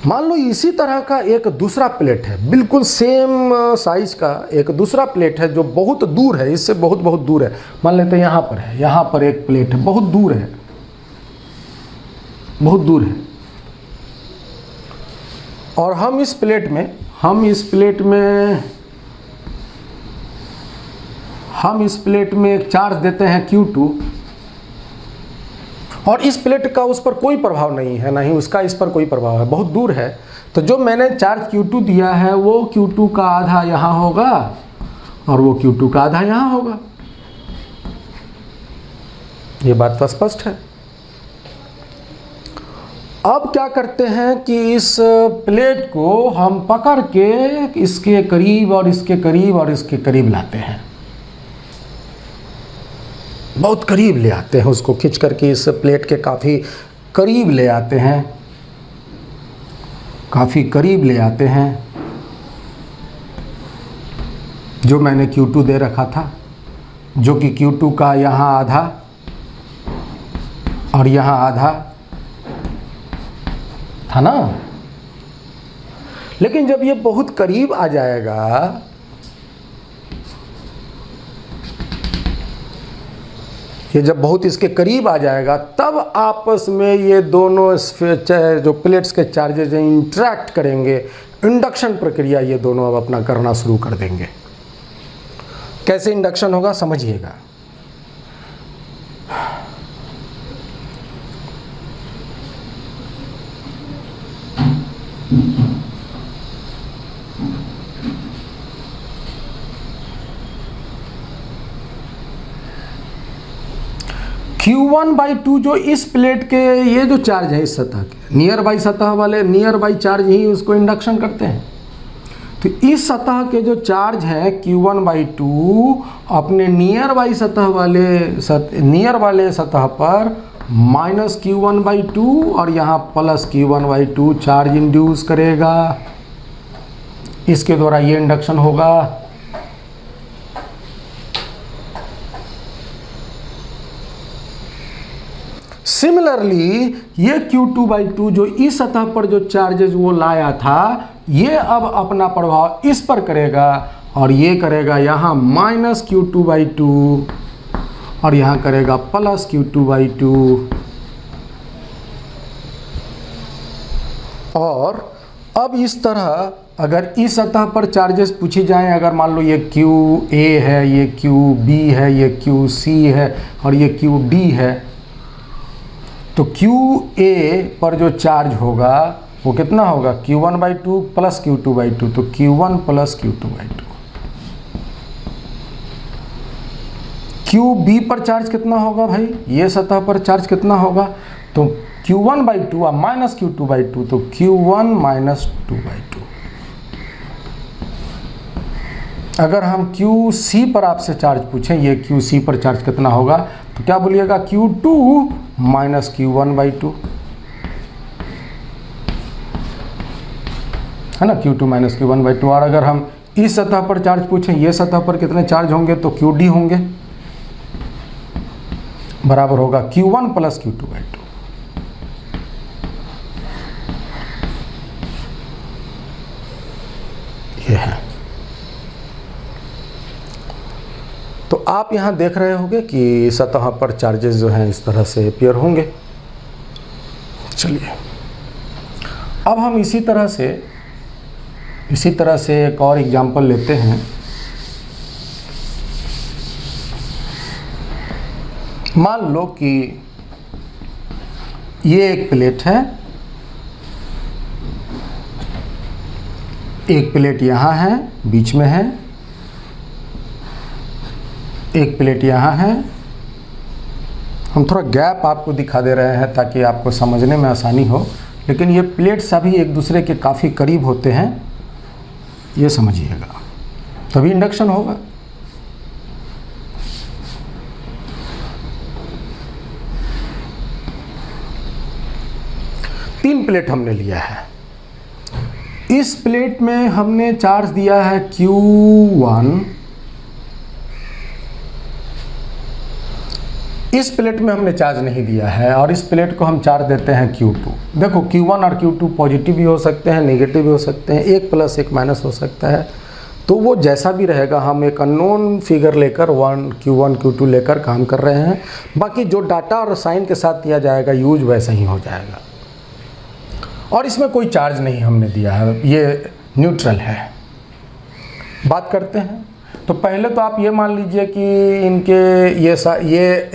मान लो इसी तरह का एक दूसरा प्लेट है, बिल्कुल सेम साइज का एक दूसरा प्लेट है जो बहुत दूर है, इससे बहुत बहुत दूर है। मान लेते हैं यहाँ पर है, यहाँ पर एक प्लेट है, बहुत दूर है, बहुत दूर है। और हम इस प्लेट में एक चार्ज देते हैं Q2 और इस प्लेट का उस पर कोई प्रभाव नहीं है, ना ही उसका इस पर कोई प्रभाव है, बहुत दूर है। तो जो मैंने चार्ज Q2 दिया है वो Q2 का आधा यहाँ होगा और वो Q2 का आधा यहाँ होगा। ये बात तो स्पष्ट है। अब क्या करते हैं कि इस प्लेट को हम पकड़ के इसके करीब और इसके करीब और इसके करीब लाते हैं, बहुत करीब ले आते हैं, उसको खींच करके इस प्लेट के काफ़ी करीब ले आते हैं, काफ़ी करीब ले आते हैं। जो मैंने Q2 दे रखा था, जो कि Q2 का यहाँ आधा और यहाँ आधा था ना। लेकिन जब ये बहुत करीब आ जाएगा ये जब बहुत इसके करीब आ जाएगा तब आपस में ये दोनों जो प्लेट्स के चार्जेज इंटरेक्ट करेंगे, इंडक्शन प्रक्रिया ये दोनों अब अपना करना शुरू कर देंगे। कैसे इंडक्शन होगा समझिएगा। Q1/2 जो इस प्लेट के ये जो चार्ज है इस सतह के नियर बाई सतह वाले नियर बाई चार्ज ही उसको इंडक्शन करते हैं। तो इस सतह के जो चार्ज हैं Q1/2 अपने नियर बाई सतह वाले सतह पर -Q1/2 और यहाँ +Q1/2 चार्ज इंड्यूस करेगा। इसके द्वारा ये इंडक्शन होगा। सिमिलरली ये Q2/2 जो इस सतह पर जो चार्जेज वो लाया था ये अब अपना प्रभाव इस पर करेगा और ये करेगा यहाँ -Q2/2 और यहाँ करेगा +Q2/2। और अब इस तरह अगर इस सतह पर चार्जेस पूछी जाएं, अगर मान लो ये QA है, ये QB है, ये QC है और ये QD है, तो QA पर जो चार्ज होगा वो कितना होगा Q1/2 + Q2/2, तो Q1 + Q2/2। QB पर चार्ज कितना होगा भाई, ये सतह पर चार्ज कितना होगा, तो Q1/2 और -Q2/2, तो Q1 - 2/2। अगर हम QC पर आपसे चार्ज पूछें, ये QC पर चार्ज कितना होगा, तो क्या बोलिएगा Q2 - Q1/2, है ना, Q2 - Q1/2। और अगर हम इस सतह पर चार्ज पूछें, ये सतह पर कितने चार्ज होंगे, तो QD होंगे, बराबर होगा Q1 + Q2/2। ये है। तो आप यहाँ देख रहे होंगे कि सतह पर चार्जेस जो हैं इस तरह से अपीयर होंगे। चलिए अब हम इसी तरह से एक और एग्जांपल लेते हैं। मान लो कि ये एक प्लेट है एक प्लेट यहाँ है, बीच में है, एक प्लेट यहाँ है। हम थोड़ा गैप आपको दिखा दे रहे हैं ताकि आपको समझने में आसानी हो, लेकिन ये प्लेट सभी एक दूसरे के काफ़ी करीब होते हैं, ये समझिएगा, तभी इंडक्शन होगा। तीन प्लेट हमने लिया है, इस प्लेट में हमने चार्ज दिया है Q1, इस प्लेट में हमने चार्ज नहीं दिया है और इस प्लेट को हम चार्ज देते हैं Q2। देखो Q1 और Q2 पॉजिटिव भी हो सकते हैं, नेगेटिव भी हो सकते हैं, एक प्लस एक माइनस हो सकता है, तो वो जैसा भी रहेगा हम एक अननोन फिगर लेकर Q1 Q2 लेकर काम कर रहे हैं। बाकी जो डाटा और साइन के साथ दिया जाएगा यूज वैसा ही हो जाएगा। और इसमें कोई चार्ज नहीं हमने दिया है, ये न्यूट्रल है। बात करते हैं, तो पहले तो आप ये मान लीजिए कि इनके ये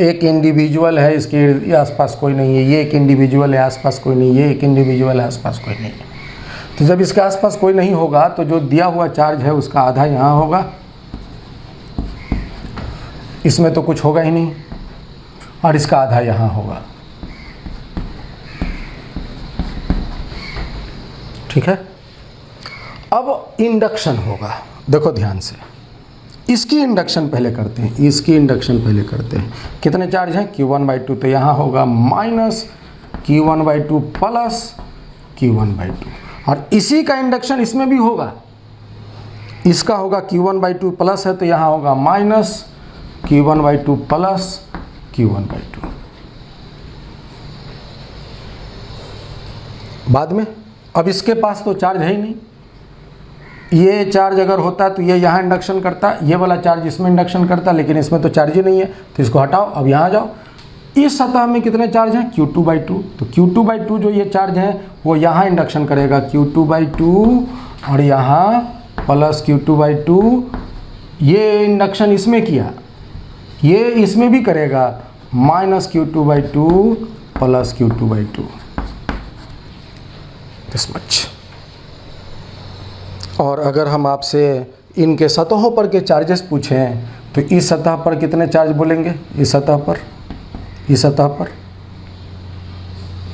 एक इंडिविजुअल है, इसके आसपास कोई नहीं है, ये एक इंडिविजुअल है, आसपास कोई नहीं, ये एक इंडिविजुअल है, आसपास कोई नहीं है। तो जब इसके आसपास कोई नहीं होगा तो जो दिया हुआ चार्ज है उसका आधा यहाँ होगा, इसमें तो कुछ होगा ही नहीं, और इसका आधा यहाँ होगा। ठीक है। अब इंडक्शन होगा, देखो ध्यान से, इसकी इंडक्शन पहले करते हैं, इसकी इंडक्शन पहले करते हैं। कितने चार्ज हैं? Q1/2, तो यहाँ होगा माइनस Q1/2 प्लस Q1/2, और इसी का इंडक्शन इसमें भी होगा, इसका होगा Q1/2 प्लस है तो यहाँ होगा माइनस Q1/2 प्लस Q1/2। बाद में अब इसके पास तो चार्ज है ही नहीं, ये चार्ज अगर होता है तो ये यहाँ इंडक्शन करता, ये वाला चार्ज इसमें इंडक्शन करता, लेकिन इसमें तो चार्ज ही नहीं है, तो इसको हटाओ। अब यहाँ जाओ, इस सतह में कितने चार्ज हैं? Q2/2, तो Q2/2 जो ये चार्ज है वो यहाँ इंडक्शन करेगा Q2/2, और यहाँ प्लस Q2/2, ये इंडक्शन इसमें किया, ये इसमें भी करेगा, minus Q2/2 plus Q2/2, this much. और अगर हम आपसे इनके सतहों पर के चार्जेस पूछें तो इस सतह पर कितने चार्ज बोलेंगे? इस सतह पर, इस सतह पर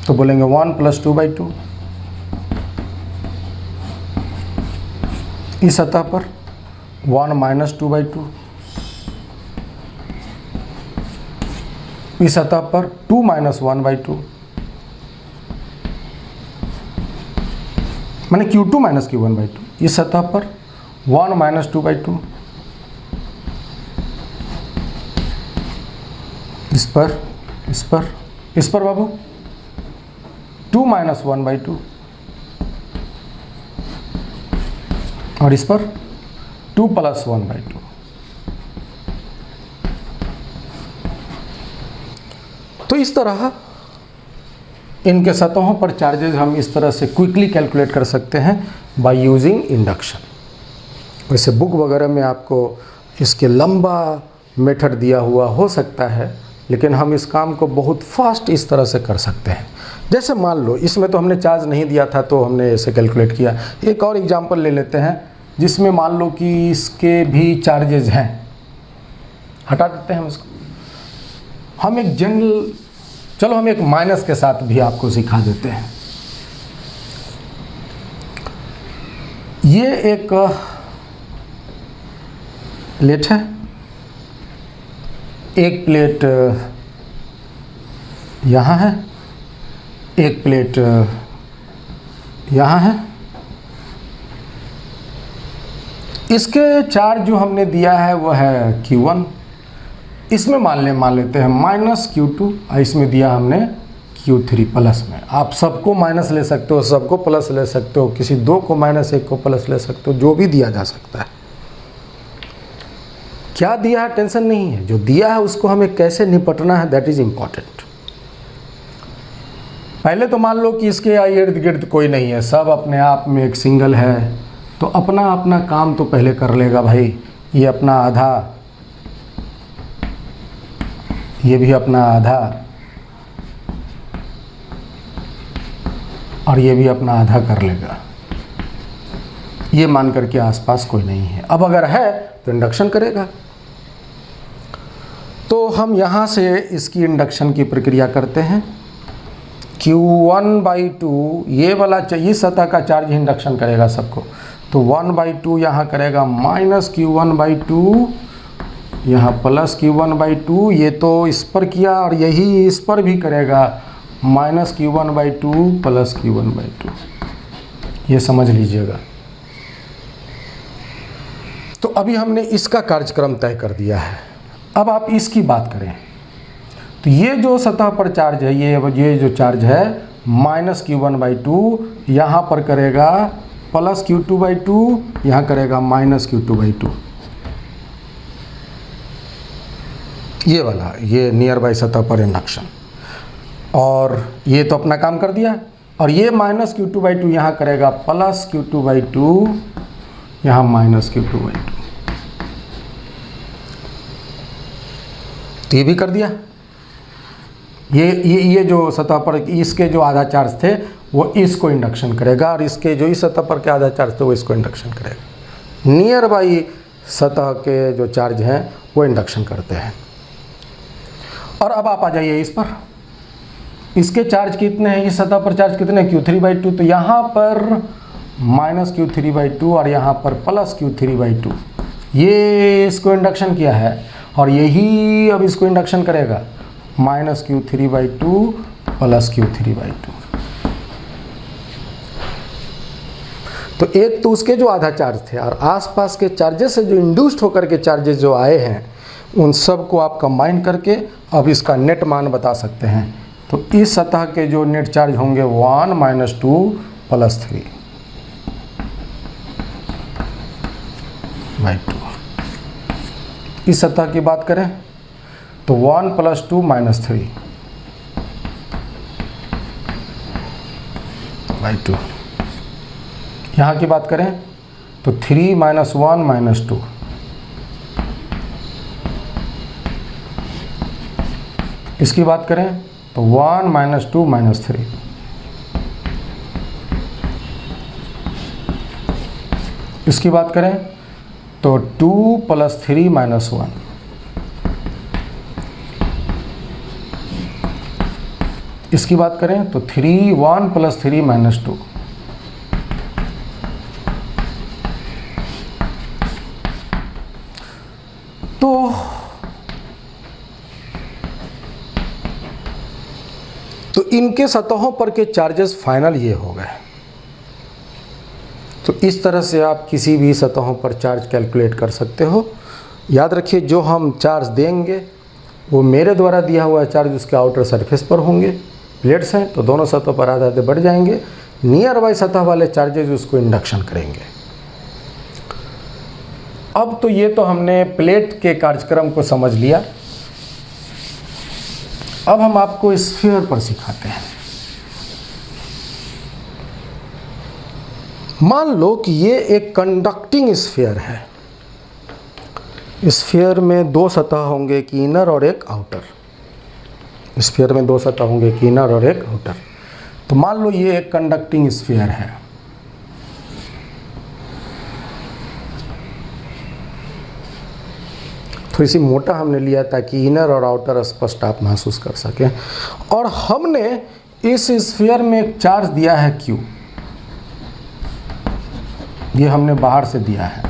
तो बोलेंगे 1 + 2/2, इस सतह पर 1 - 2/2, इस सतह पर 2 - 1/2, माने Q2 - Q1/2, इस सतह पर 1 - 2/2, इस पर, इस पर, इस पर बाबू 2 - 1/2, और इस पर 2 + 1/2। तो इस तरह इनके सतहों पर चार्जेस हम इस तरह से क्विकली कैलकुलेट कर सकते हैं बाय यूजिंग इंडक्शन। वैसे बुक वगैरह में आपको इसके लंबा मेथड दिया हुआ हो सकता है, लेकिन हम इस काम को बहुत फास्ट इस तरह से कर सकते हैं। जैसे मान लो इसमें तो हमने चार्ज नहीं दिया था तो हमने ऐसे कैलकुलेट किया। एक और एग्जांपल ले लेते हैं जिसमें मान लो कि इसके भी चार्जेस हैं, हटा देते हैं हम इसको। हम एक जनरल, चलो हम एक माइनस के साथ भी आपको सिखा देते हैं। ये एक प्लेट है, एक प्लेट यहाँ है, एक प्लेट यहाँ है। इसके चार्ज जो हमने दिया है वह है Q1, इसमें मान लेते हैं माइनस Q2, और इसमें दिया हमने Q3 प्लस में। आप सबको माइनस ले सकते हो, सबको प्लस ले सकते हो, किसी दो को माइनस एक को प्लस ले सकते हो, जो भी दिया जा सकता है। क्या दिया है टेंशन नहीं है, जो दिया है उसको हमें कैसे निपटना है दैट इज इम्पॉर्टेंट। पहले तो मान लो कि इसके इर्द गिर्द कोई नहीं है, सब अपने आप में एक सिंगल है, तो अपना अपना काम तो पहले कर लेगा भाई। ये अपना आधा, ये भी अपना आधा, और ये भी अपना आधा कर लेगा। ये मान करके आसपास कोई नहीं है। अब अगर है तो इंडक्शन करेगा। तो हम यहाँ से इसकी इंडक्शन की प्रक्रिया करते हैं। Q1/2 ये वाला चाहिए, सतह का चार्ज इंडक्शन करेगा सबको। तो 1/2 यहाँ करेगा -Q1/2, यहाँ +Q1/2। ये तो इस पर किया और यही इस पर भी करेगा -Q1/2 +Q1/2। ये समझ लीजिएगा। तो अभी हमने इसका कार्यक्रम तय कर दिया है। अब आप इसकी बात करें तो ये जो सतह पर चार्ज है, ये जो चार्ज है -Q1/2, यहाँ पर करेगा +Q2/2, यहाँ करेगा -Q2/2। ये वाला, ये नियर बाई सतह पर इंडक्शन। और ये तो अपना काम कर दिया। और ये -Q2/2 यहाँ करेगा +Q2/2, यहाँ -Q2/2। तो ये भी कर दिया। ये जो सतह पर इसके जो आधा चार्ज थे वो इसको इंडक्शन करेगा, और इसके जो इस सतह पर के आधा चार्ज थे वो इसको इंडक्शन करेगा। नियर बाई सतह के जो चार्ज हैं वो इंडक्शन करते हैं। और अब आप आ जाइए इस पर। इसके चार्ज कितने हैं, इस सतह पर चार्ज कितने हैं, Q3/2। तो यहाँ पर -Q3/2 और यहाँ पर +Q3/2। ये इसको इंडक्शन किया है और यही अब इसको इंडक्शन करेगा -Q3/2 +Q3/2। तो एक तो उसके जो आधा चार्ज थे और आसपास के चार्जेस से जो इंड्यूस्ड होकर के चार्जेस जो आए हैं उन सब को आप कंबाइन करके अब इसका नेट मान बता सकते हैं। तो इस सतह के जो नेट चार्ज होंगे 1 - 2 + 3/2। इस सतह की बात करें तो 1 + 2 - 3/2। यहाँ की बात करें तो 3 - 1 - 2। इसकी बात करें तो 1 - 2 - 3। इसकी बात करें तो 2 + 3 - 1। इसकी बात करें तो 1 + 3 - 2। तो इनके सतहों पर के चार्जेस फाइनल ये हो गए। तो इस तरह से आप किसी भी सतहों पर चार्ज कैलकुलेट कर सकते हो। याद रखिए जो हम चार्ज देंगे वो मेरे द्वारा दिया हुआ चार्ज उसके आउटर सरफेस पर होंगे। प्लेट्स हैं तो दोनों सतहों पर आधे आधे बढ़ जाएंगे। नियर बाई सतह वाले चार्जेज उसको इंडक्शन करेंगे। अब तो ये तो हमने प्लेट के कार्यक्रम को समझ लिया। अब हम आपको स्फीयर पर सिखाते हैं। मान लो कि ये एक कंडक्टिंग स्फीयर है। स्फीयर में दो सतह होंगे, एक इनर और एक आउटर। स्फीयर में दो सतह होंगे, एक इनर और एक आउटर। तो मान लो ये एक कंडक्टिंग स्फीयर है। थोड़ी सी मोटा हमने लिया ताकि इनर और आउटर स्पष्ट आप महसूस कर सकें। और हमने इस स्फीयर में एक चार्ज दिया है Q। ये हमने बाहर से दिया है।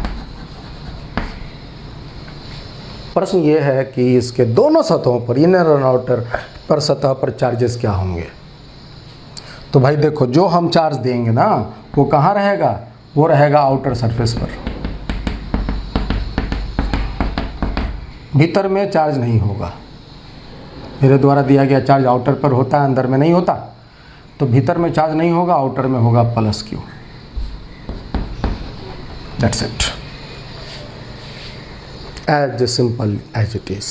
प्रश्न ये है कि इसके दोनों सतहों पर, इनर और आउटर पर सतह पर चार्जेस क्या होंगे। तो भाई देखो, जो हम चार्ज देंगे ना वो कहाँ रहेगा, वो रहेगा आउटर सरफेस पर। भीतर में चार्ज नहीं होगा। मेरे द्वारा दिया गया चार्ज आउटर पर होता है, अंदर में नहीं होता। तो भीतर में चार्ज नहीं होगा, आउटर में होगा +Q। That's it, as simple as it is.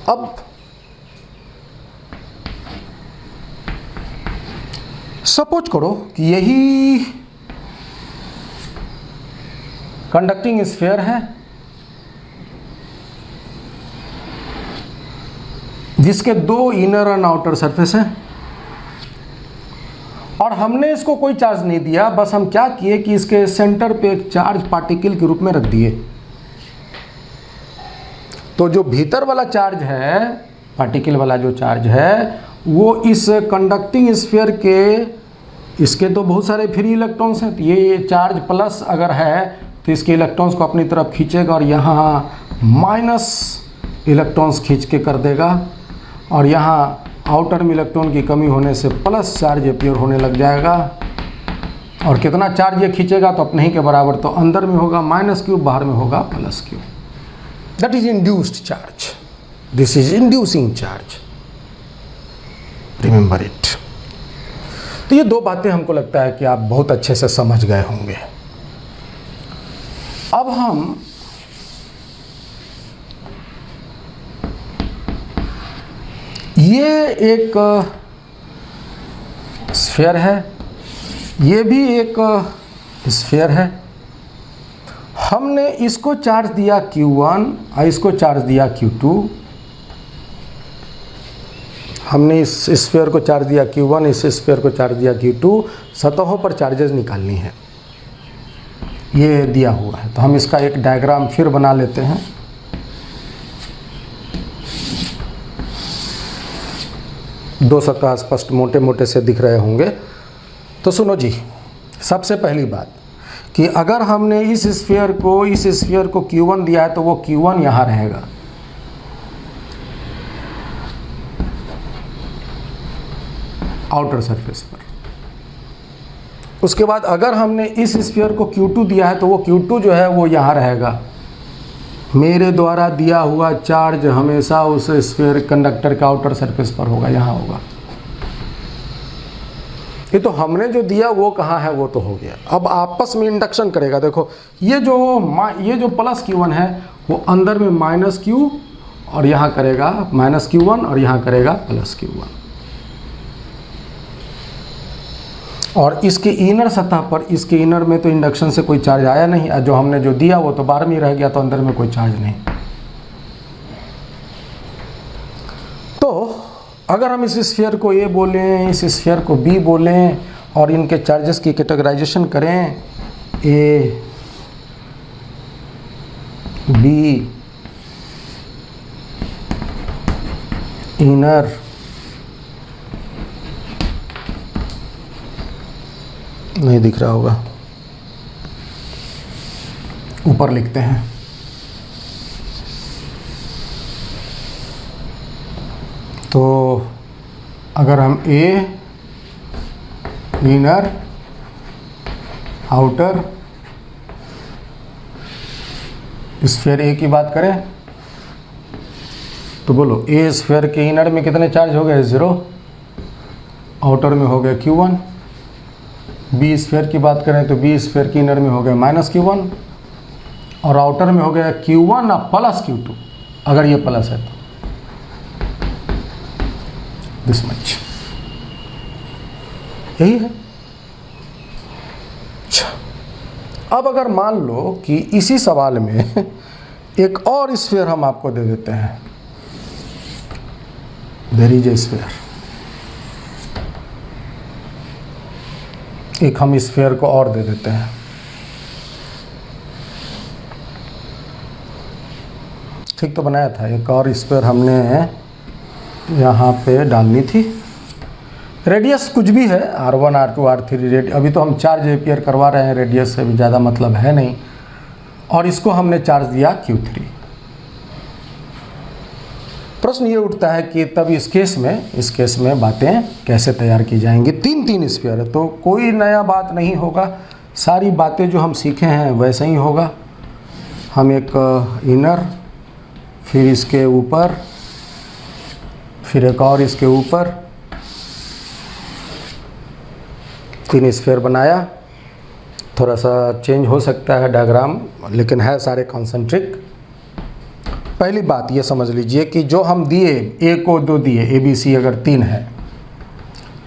अब सपोज करो कि यही कंडक्टिंग स्फीयर है जिसके दो इनर और आउटर सरफेस हैं और हमने इसको कोई चार्ज नहीं दिया, बस हम क्या किए कि इसके सेंटर पे एक चार्ज पार्टिकल के रूप में रख दिए। तो जो भीतर वाला चार्ज है, पार्टिकल वाला जो चार्ज है, वो इस कंडक्टिंग स्फीयर के, इसके तो बहुत सारे फ्री इलेक्ट्रॉन्स हैं, तो ये चार्ज प्लस अगर है तो इसके इलेक्ट्रॉन्स को अपनी तरफ खींचेगा और यहाँ माइनस इलेक्ट्रॉन्स खींच के कर देगा, और यहाँ आउटर में इलेक्ट्रॉन की कमी होने से प्लस चार्ज अपीयर होने लग जाएगा। और कितना चार्ज ये खींचेगा तो अपने ही के बराबर, तो अंदर में होगा माइनस क्यू, बाहर में होगा plus Q. That is induced charge, this is inducing charge, remember it. तो ये दो बातें हमको लगता है कि आप बहुत अच्छे से समझ गए होंगे। अब हम ये एक स्फीयर है, ये भी एक स्फीयर है। हमने इसको चार्ज दिया Q1 और इसको चार्ज दिया Q2। हमने इस स्फीयर को चार्ज दिया Q1, इस स्फीयर को चार्ज दिया Q2। सतहों पर चार्जेस निकालनी है, ये दिया हुआ है। तो हम इसका एक डायग्राम फिर बना लेते हैं। दो सतह स्पष्ट मोटे मोटे से दिख रहे होंगे। तो सुनो जी, सबसे पहली बात कि अगर हमने इस स्फीयर को Q1 दिया है तो वो Q1 यहाँ रहेगा। आउटर सरफेस पर। उसके बाद अगर हमने इस स्फीयर को Q2 दिया है तो वो Q2 जो है वो यहाँ रहेगा। मेरे द्वारा दिया हुआ चार्ज हमेशा उस स्फीयर कंडक्टर के आउटर सरफेस पर होगा, यहाँ होगा। ये तो हमने जो दिया वो कहाँ है, वो तो हो गया। अब आपस में इंडक्शन करेगा। देखो ये जो प्लस Q1 है वो अंदर में माइनस Q और यहाँ करेगा माइनस Q1 और यहाँ करेगा प्लस Q1। और इसके इनर सतह पर, इसके इनर में तो इंडक्शन से कोई चार्ज आया नहीं, जो हमने जो दिया वो तो बाहर में रह गया, तो अंदर में कोई चार्ज नहीं। तो अगर हम इस स्फीयर को A बोलें, इस स्फीयर को B बोलें और इनके चार्जेस की कैटेगराइजेशन करें, A, B, इनर, नहीं दिख रहा होगा, ऊपर लिखते हैं। तो अगर हम A, inner, outer, sphere A की बात करें तो बोलो A स्फीयर के इनर में कितने चार्ज हो गए? 0। आउटर में हो गए Q1। B स्फीयर की बात करें तो B स्फीयर के इनर में हो गए माइनस Q1 और आउटर में हो गया Q1 और प्लस Q2, अगर ये प्लस है तो दिस मच, यही है। अच्छा, अब अगर मान लो कि इसी सवाल में एक और स्फीयर हम आपको दे देते हैं, देयर इज ए स्फीयर, एक हम स्फीयर को और दे देते हैं। ठीक तो बनाया था, एक और स्फीयर हमने यहाँ पे डालनी थी। रेडियस कुछ भी है, R1, R2, R3, अभी तो हम चार्ज अपीयर करवा रहे हैं, रेडियस से भी ज़्यादा मतलब है नहीं। और इसको हमने चार्ज दिया Q3। प्रश्न ये उठता है कि तब इस केस में बातें कैसे तैयार की जाएंगी। तीन स्फीयर है तो कोई नया बात नहीं होगा, सारी बातें जो हम सीखे हैं वैसे ही होगा। हम एक इनर, फिर इसके ऊपर, फिर एक और इसके ऊपर, 3 स्फीयर बनाया। थोड़ा सा चेंज हो सकता है डायग्राम, लेकिन है सारे कॉन्सेंट्रिक। पहली बात ये समझ लीजिए कि जो हम दिए, A को 2 दिए, ABC अगर 3 है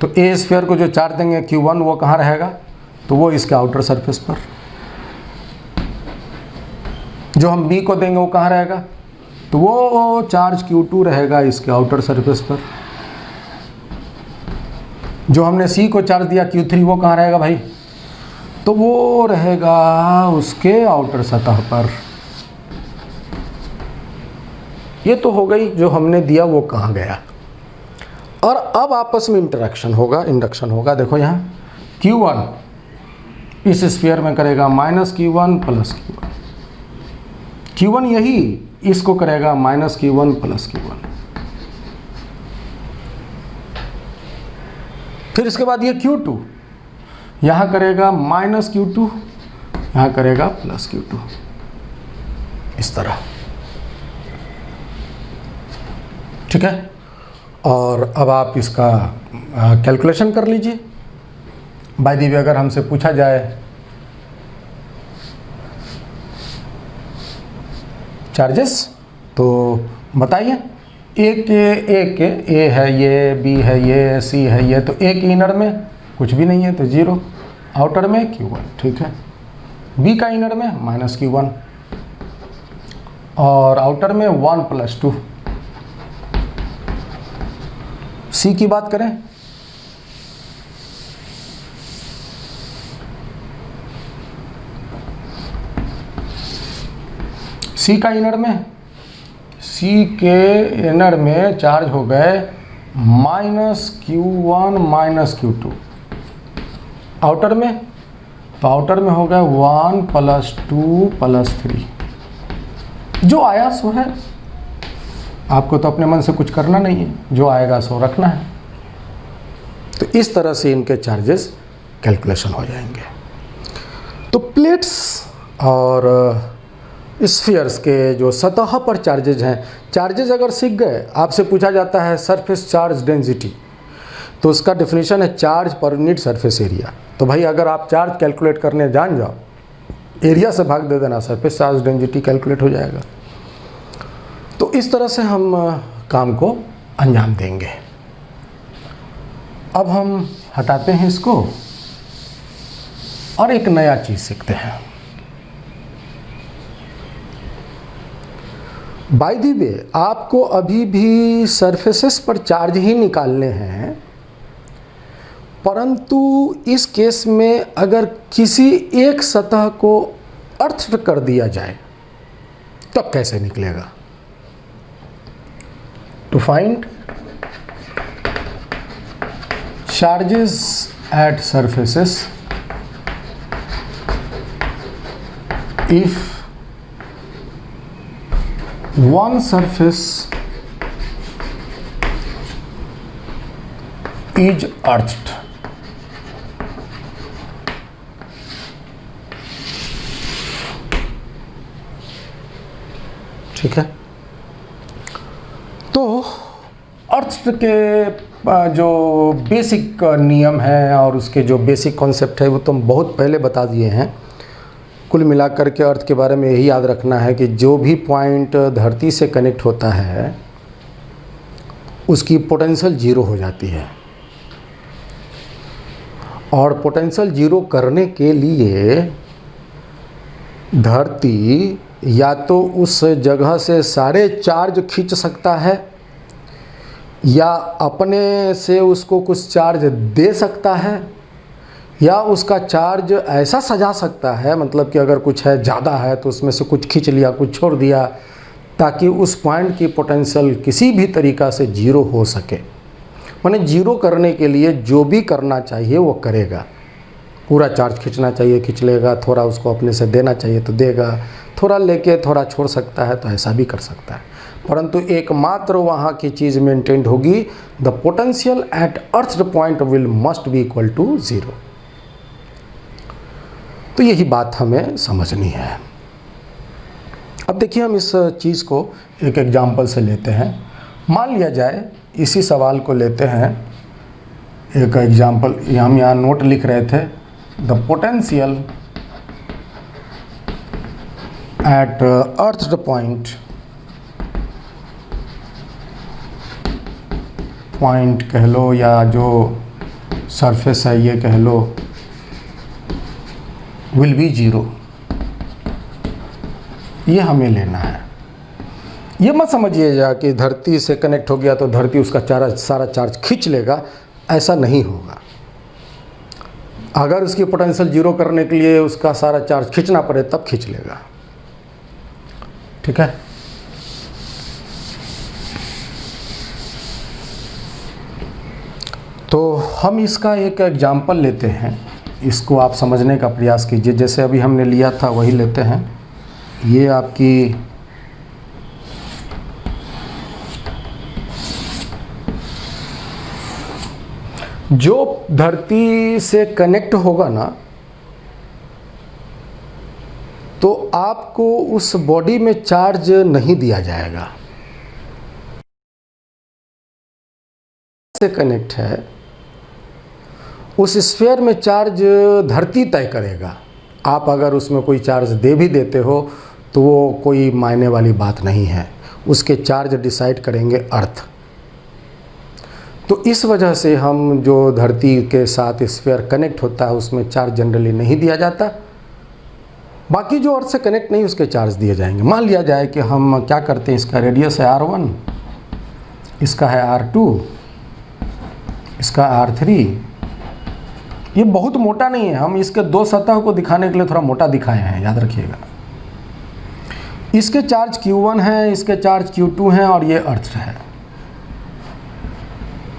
तो A स्फीयर को जो चार्ज देंगे Q1 वो कहाँ रहेगा? तो वो इसके आउटर सरफेस पर। जो हम B को देंगे वो कहाँ रहेगा? तो वो चार्ज Q2 रहेगा इसके आउटर सरफेस पर। जो हमने सी को चार्ज दिया Q3 वो कहाँ रहेगा भाई? तो वो रहेगा उसके आउटर सतह पर। ये तो हो गई जो हमने दिया वो कहाँ गया। और अब आपस में इंटरेक्शन होगा, इंडक्शन होगा। देखो यहाँ Q1 इस स्फीयर में करेगा -Q1 प्लस Q1, Q1 यही इसको करेगा -Q1 प्लस Q1। फिर इसके बाद ये Q2 यहाँ करेगा -Q2, यहाँ करेगा +Q2, इस तरह। ठीक है, और अब आप इसका कैलकुलेशन कर लीजिए। बाय द वे अगर हमसे पूछा जाए चार्जेस तो बताइए। ए है ये, बी है ये, सी है ये, तो ए के इनर में कुछ भी नहीं है तो 0, आउटर में Q1। ठीक है, बी का इनर में -Q1 और आउटर में 1 + 2। सी की बात करें, सी का इनर में, सी के इनर में चार्ज हो गए -Q1 -Q2। आउटर में, तो आउटर में हो गया 1 + 2 + 3। जो आया सो है, आपको तो अपने मन से कुछ करना नहीं है, जो आएगा सो रखना है। तो इस तरह से इनके चार्जेस कैलकुलेशन हो जाएंगे। तो प्लेट्स और स्फीयर्स के जो सतह पर चार्जेज हैं, चार्जेज अगर सीख गए, आपसे पूछा जाता है सरफेस चार्ज डेंसिटी, तो उसका डेफिनेशन है charge per unit surface area. तो भाई अगर आप चार्ज कैलकुलेट करने जान जाओ, एरिया से भाग दे देना, सरफेस चार्ज डेंसिटी कैलकुलेट हो जाएगा। तो इस तरह से हम काम को अंजाम देंगे। अब हम हटाते हैं इसको और एक नया चीज़ सीखते हैं। बाय द वे आपको अभी भी सरफेसेस पर चार्ज ही निकालने हैं, परंतु इस केस में अगर किसी एक सतह को अर्थ कर दिया जाए तब कैसे निकलेगा? To find charges at surfaces if one surface is earthed, ठीक है। तो अर्थ के जो बेसिक नियम है और उसके जो बेसिक कॉन्सेप्ट है वो तो हम बहुत पहले बता दिए हैं। कुल मिलाकर के अर्थ के बारे में यही याद रखना है कि जो भी पॉइंट धरती से कनेक्ट होता है उसकी पोटेंशियल 0 हो जाती है, और पोटेंशियल 0 करने के लिए धरती या तो उस जगह से सारे चार्ज खींच सकता है या अपने से उसको कुछ चार्ज दे सकता है, या उसका चार्ज ऐसा सजा सकता है, मतलब कि अगर कुछ है ज़्यादा है तो उसमें से कुछ खींच लिया, कुछ छोड़ दिया, ताकि उस पॉइंट की पोटेंशियल किसी भी तरीक़ा से 0 हो सके। माने 0 करने के लिए जो भी करना चाहिए वो करेगा। पूरा चार्ज खींचना चाहिए खींच लेगा, थोड़ा उसको अपने से देना चाहिए तो देगा, थोड़ा लेके थोड़ा छोड़ सकता है तो ऐसा भी कर सकता है, परंतु एकमात्र वहाँ की चीज़ मेंटेन होगी, the potential at earth point will must be equal to 0। तो यही बात हमें समझनी है। अब देखिए हम इस चीज़ को एक एग्जाम्पल से लेते हैं। मान लिया जाए इसी सवाल को लेते हैं, एक एग्जाम्पल हम यहाँ नोट लिख रहे थे, the potential at earth point कह लो या जो सरफेस है ये कह लो, विल बी 0। ये हमें लेना है। ये मत समझिएगा कि धरती से कनेक्ट हो गया तो धरती उसका सारा चार्ज खींच लेगा, ऐसा नहीं होगा। अगर उसकी पोटेंशियल जीरो करने के लिए उसका सारा चार्ज खींचना पड़े तब खींच लेगा। ठीक है। तो हम इसका एक एग्जाम्पल लेते हैं, इसको आप समझने का प्रयास कीजिए। जैसे अभी हमने लिया था वही लेते हैं। ये आपकी जो धरती से कनेक्ट होगा ना, तो आपको उस बॉडी में चार्ज नहीं दिया जाएगा। से कनेक्ट है, उस स्फीयर में चार्ज धरती तय करेगा। आप अगर उसमें कोई चार्ज दे भी देते हो तो वो कोई मायने वाली बात नहीं है, उसके चार्ज डिसाइड करेंगे अर्थ। तो इस वजह से हम जो धरती के साथ स्फीयर कनेक्ट होता है उसमें चार्ज जनरली नहीं दिया जाता। बाकी जो अर्थ से कनेक्ट नहीं उसके चार्ज दिए जाएंगे। मान लिया जाए कि हम क्या करते हैं, इसका रेडियस है R1, इसका है R2, इसका R3। ये बहुत मोटा नहीं है, हम इसके दो सतह को दिखाने के लिए थोड़ा मोटा दिखाए हैं, याद रखिएगा। इसके चार्ज Q1 है, इसके चार्ज Q2 हैं और ये अर्थ है।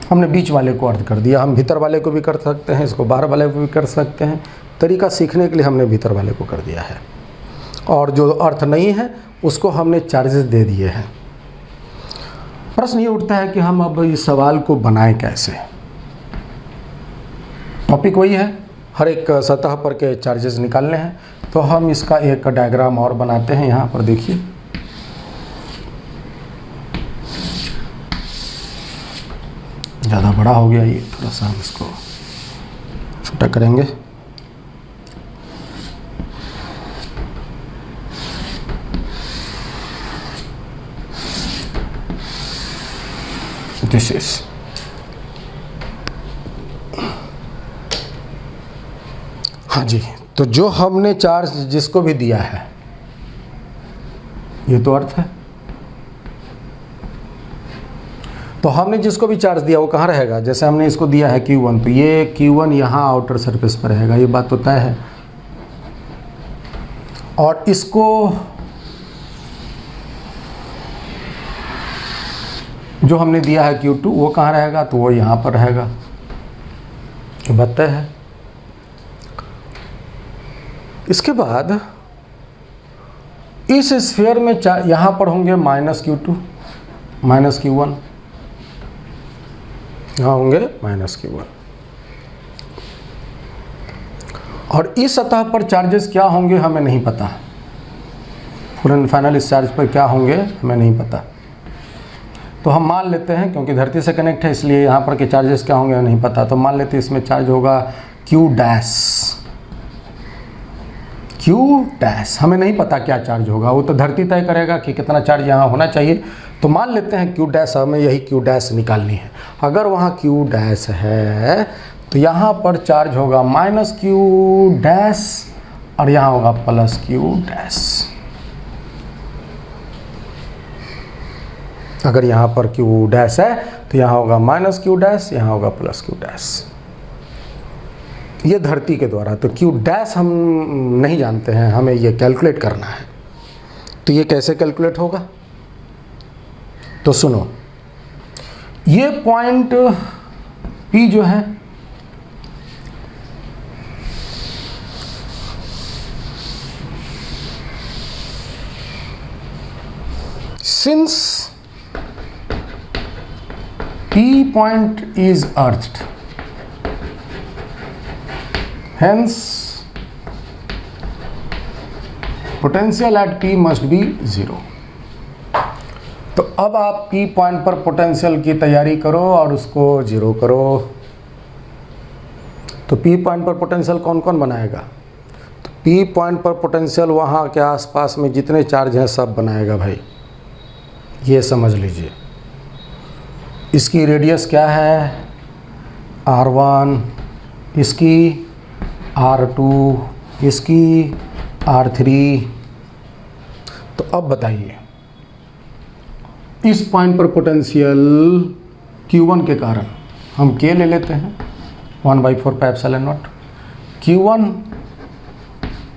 हमने बीच वाले को अर्थ कर दिया। हम भीतर वाले को भी कर सकते हैं, इसको बाहर वाले को भी कर सकते हैं। तरीका सीखने के लिए हमने भीतर वाले को कर दिया है, और जो अर्थ नहीं है उसको हमने चार्जेस दे दिए हैं। प्रश्न ये उठता है कि हम अब इस सवाल को बनाएं कैसे। टॉपिक वही है, हर एक सतह पर के चार्जेस निकालने हैं। तो हम इसका एक डायग्राम और बनाते हैं। यहाँ पर देखिए, ज़्यादा बड़ा हो गया ये, थोड़ा सा हम इसको छोटा करेंगे। दिस इज हाँ जी। तो जो हमने चार्ज जिसको भी दिया है, ये तो अर्थ है। तो हमने जिसको भी चार्ज दिया वो कहाँ रहेगा। जैसे हमने इसको दिया है Q1, तो ये Q1 यहाँ आउटर सरफेस पर रहेगा, ये बात तो तय है। और इसको जो हमने दिया है Q2 वो कहाँ रहेगा, तो वो यहाँ पर रहेगा, ये बात तय है। इसके बाद इस स्फीयर में यहाँ पर होंगे -Q2 -Q1, यहाँ होंगे -Q1। और इस सतह पर चार्जेस क्या होंगे हमें नहीं पता। फुल एंड फाइनल इस चार्ज पर क्या होंगे हमें नहीं पता। तो हम मान लेते हैं, क्योंकि धरती से कनेक्ट है इसलिए यहाँ पर के चार्जेस क्या होंगे नहीं पता। तो मान लेते हैं इसमें चार्ज होगा Q डैश। हमें नहीं पता क्या चार्ज होगा, वो तो धरती तय करेगा कि कितना चार्ज यहाँ होना चाहिए। तो मान लेते हैं Q डैश, हमें यही Q डैश निकालनी है। अगर वहाँ Q डैश है तो यहाँ पर चार्ज होगा -Q डैश और यहाँ होगा +Q डैश। अगर यहाँ पर Q डैश है तो यहाँ होगा -Q डैश, यहाँ होगा +Q डैश। ये धरती के द्वारा। तो Q डैश हम नहीं जानते हैं, हमें ये कैलकुलेट करना है। तो ये कैसे कैलकुलेट होगा, तो सुनो। ये पॉइंट P जो है, since P point is earthed, hence potential at P must be 0। तो अब आप P पॉइंट पर पोटेंशियल की तैयारी करो और उसको 0 करो। तो P पॉइंट पर पोटेंशियल कौन कौन बनाएगा, तो P पॉइंट पर पोटेंशियल वहाँ के आसपास में जितने चार्ज हैं सब बनाएगा भाई, ये समझ लीजिए। इसकी रेडियस क्या है R1, इसकी R2, इसकी R3। तो अब बताइए इस पॉइंट पर पोटेंशियल Q1 के कारण हम k ले लेते हैं 1/4 पाई एप्सिलॉन नॉट। Q1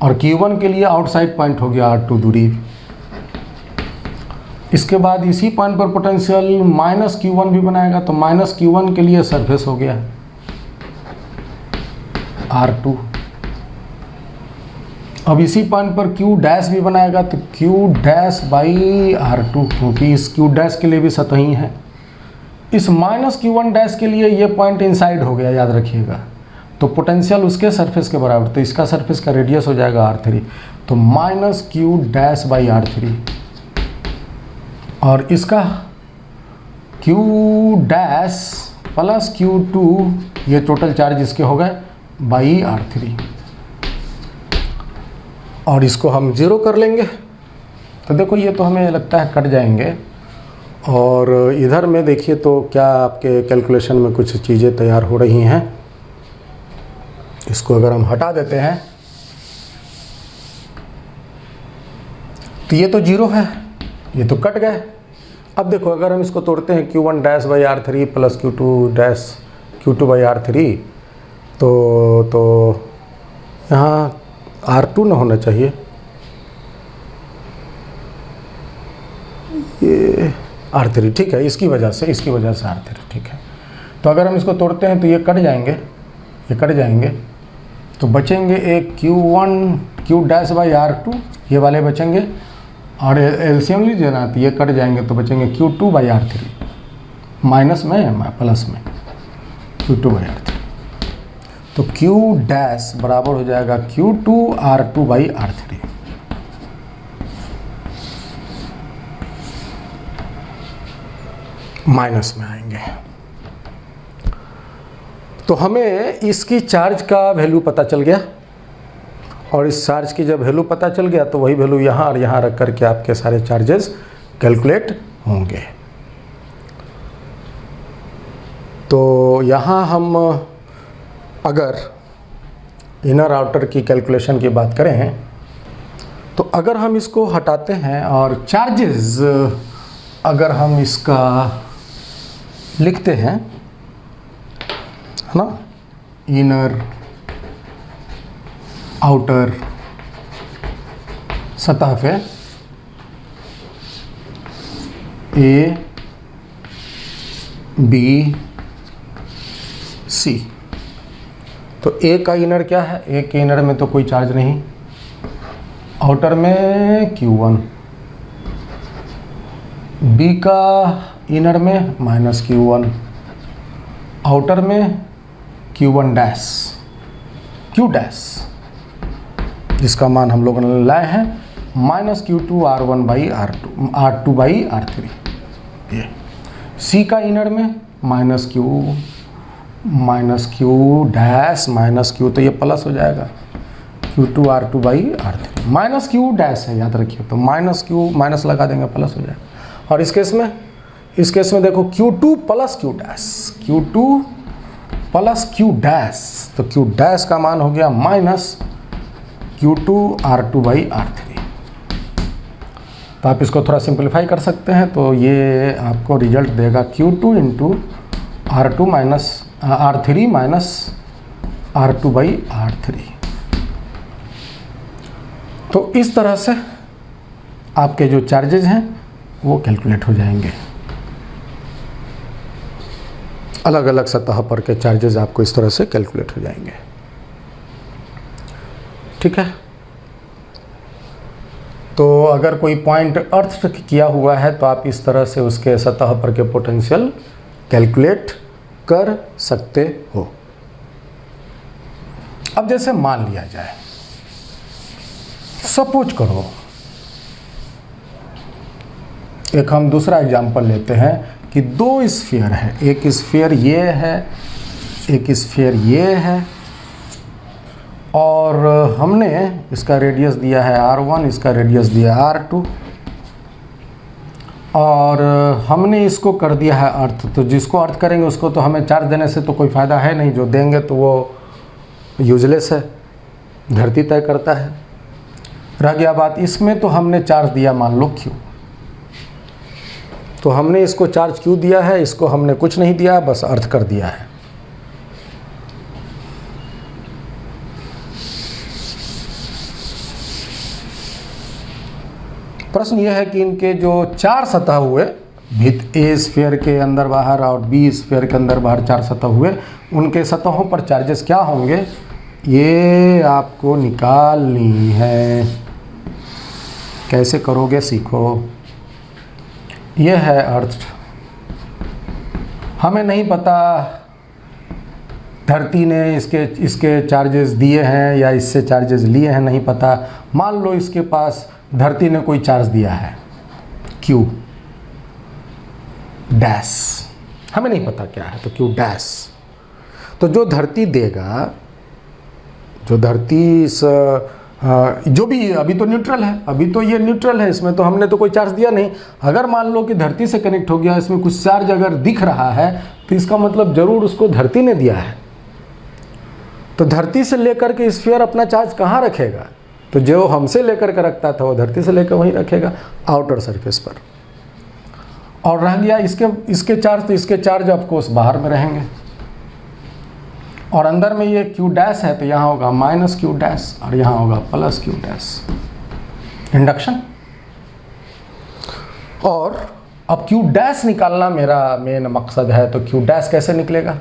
और Q1 के लिए आउटसाइड पॉइंट हो गया R2 दूरी। इसके बाद इसी पॉइंट पर पोटेंशियल -Q1 भी बनाएगा, तो -Q1 के लिए सरफेस हो गया R2। अब इसी पॉइंट पर Q डैश भी बनाएगा, तो Q डैश बाई R2, क्योंकि इस Q डैश के लिए भी सतही है। इस -Q1 डैश के लिए ये पॉइंट इनसाइड हो गया, याद रखिएगा, तो पोटेंशियल उसके सरफेस के बराबर, तो इसका सरफेस का रेडियस हो जाएगा R3, तो -Q डैश बाई R3, और इसका Q डैश प्लस Q2, ये टोटल चार्ज इसके हो गए बाई R3, और इसको हम 0 कर लेंगे। तो देखो ये तो हमें लगता है कट जाएंगे, और इधर में देखिए तो क्या आपके कैलकुलेशन में कुछ चीज़ें तैयार हो रही हैं। इसको अगर हम हटा देते हैं तो ये तो 0 है, ये तो कट गए। अब देखो अगर हम इसको तोड़ते हैं Q1 dash by R3 plus Q2 by R3, तो यहाँ R2 ना होना चाहिए, ये R3, ठीक है, इसकी वजह से R3, ठीक है। तो अगर हम इसको तोड़ते हैं तो ये कट जाएंगे, तो बचेंगे एक Q डैश बाई R2, ये वाले बचेंगे, और एलसीएम लीजिए ना, तो ये कट जाएंगे, तो बचेंगे Q2 बाई R3, माइनस में प्लस में Q2 बाई R3, तो Q डैश बराबर हो जाएगा Q2 R2 by R3। Minus में आएंगे, तो हमें इसकी चार्ज का वैल्यू पता चल गया, और इस चार्ज की जब वैल्यू पता चल गया तो वही वैल्यू यहाँ और यहाँ रख करके आपके सारे चार्जेस कैलकुलेट होंगे। तो यहाँ हम अगर इनर आउटर की कैलकुलेशन की बात करें, तो अगर हम इसको हटाते हैं और चार्जेस अगर हम इसका लिखते हैं, है ना, इनर आउटर सतह पे A B C, तो A का इनर क्या है, A के इनर में तो कोई चार्ज नहीं, आउटर में Q1, B का इनर में -Q1, आउटर में Q1 डैश, Q डैश जिसका मान हम लोगों ने लाए हैं -Q2 R1 by R2 by R3। ये C का इनर में -Q डैश -Q, तो ये प्लस हो जाएगा Q2 R2 by R3, -Q dash है, याद रखिए, तो -Q माइनस लगा देंगे, प्लस हो जाएगा। और इस केस में देखो Q2 plus Q dash, Q2 plus Q dash, तो Q डैश का मान हो गया -Q2 R2 बाई R3। तो आप इसको थोड़ा सिंपलीफाई कर सकते हैं, तो ये आपको रिजल्ट देगा Q2 into R2 minus R3 minus R2 by R3। तो इस तरह से आपके जो चार्जेस हैं वो कैलकुलेट हो जाएंगे। अलग अलग सतह पर के चार्जेस आपको इस तरह से कैलकुलेट हो जाएंगे, ठीक है। तो अगर कोई पॉइंट अर्थ किया हुआ है तो आप इस तरह से उसके सतह पर के पोटेंशियल कैलकुलेट कर सकते हो। अब जैसे मान लिया जाए, सपोज करो, एक हम दूसरा एग्जांपल लेते हैं कि दो स्फीयर है, एक स्फीयर ये है, एक स्फीयर ये है, और हमने इसका रेडियस दिया है R1, इसका रेडियस दिया है R2, और हमने इसको कर दिया है अर्थ। तो जिसको अर्थ करेंगे उसको तो हमें चार्ज देने से तो कोई फ़ायदा है नहीं, जो देंगे तो वो यूजलेस है, धरती तय करता है। रह गया बात इसमें, तो हमने चार्ज दिया मान लो Q, तो हमने इसको चार्ज क्यों दिया है, इसको हमने कुछ नहीं दिया, बस अर्थ कर दिया है। प्रश्न यह है कि इनके जो 4 सतह हुए, भित्त ए स्फीयर के अंदर बाहर और बी स्फीयर के अंदर बाहर 4 सतह हुए, उनके सतहों पर चार्जेस क्या होंगे, ये आपको निकालनी है। कैसे करोगे सीखो। यह है अर्थ। हमें नहीं पता धरती ने इसके चार्जेस दिए हैं या इससे चार्जेस लिए हैं, नहीं पता। मान लो इसके पास धरती ने कोई चार्ज दिया है Q डैश, हमें नहीं पता क्या है, तो Q डैश। तो जो धरती देगा, जो धरती जो भी, अभी तो न्यूट्रल है, अभी तो ये न्यूट्रल है, इसमें तो हमने तो कोई चार्ज दिया नहीं। अगर मान लो कि धरती से कनेक्ट हो गया, इसमें कुछ चार्ज अगर दिख रहा है, तो इसका मतलब जरूर उसको धरती ने दिया है। तो धरती से लेकर के स्फीयर अपना चार्ज कहाँ रखेगा, तो जो हमसे लेकर के रखता था वो धरती से लेकर वहीं रखेगा, आउटर सरफेस पर। और रह गया इसके चार्ज, तो इसके चार्ज ऑफकोर्स बाहर में रहेंगे। और अंदर में ये Q डैश है, तो यहाँ होगा माइनस Q डैश और यहाँ होगा प्लस Q डैश। इंडक्शन। और अब Q डैश निकालना मेरा मेन मकसद है, तो Q डैश कैसे निकलेगा,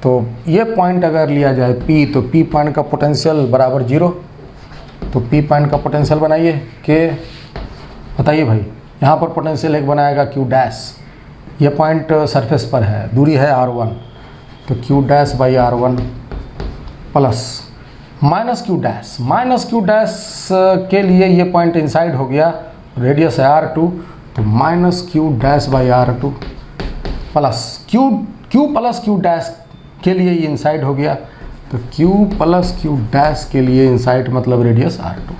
तो ये पॉइंट अगर लिया जाए P, तो P पॉइंट का पोटेंशियल बराबर 0। तो P पॉइंट का पोटेंशियल बनाइए के, बताइए भाई, यहाँ पर पोटेंशियल एक बनाएगा Q डैश, ये पॉइंट सरफेस पर है, दूरी है R1, तो Q dash by R1 plus minus Q dash. Minus Q dash के लिए ये पॉइंट इनसाइड हो गया, रेडियस है R2, तो minus Q dash by R2 plus Q plus Q dash के लिए ये इनसाइड हो गया, तो Q प्लस Q डैश के लिए इनसाइड मतलब रेडियस R2,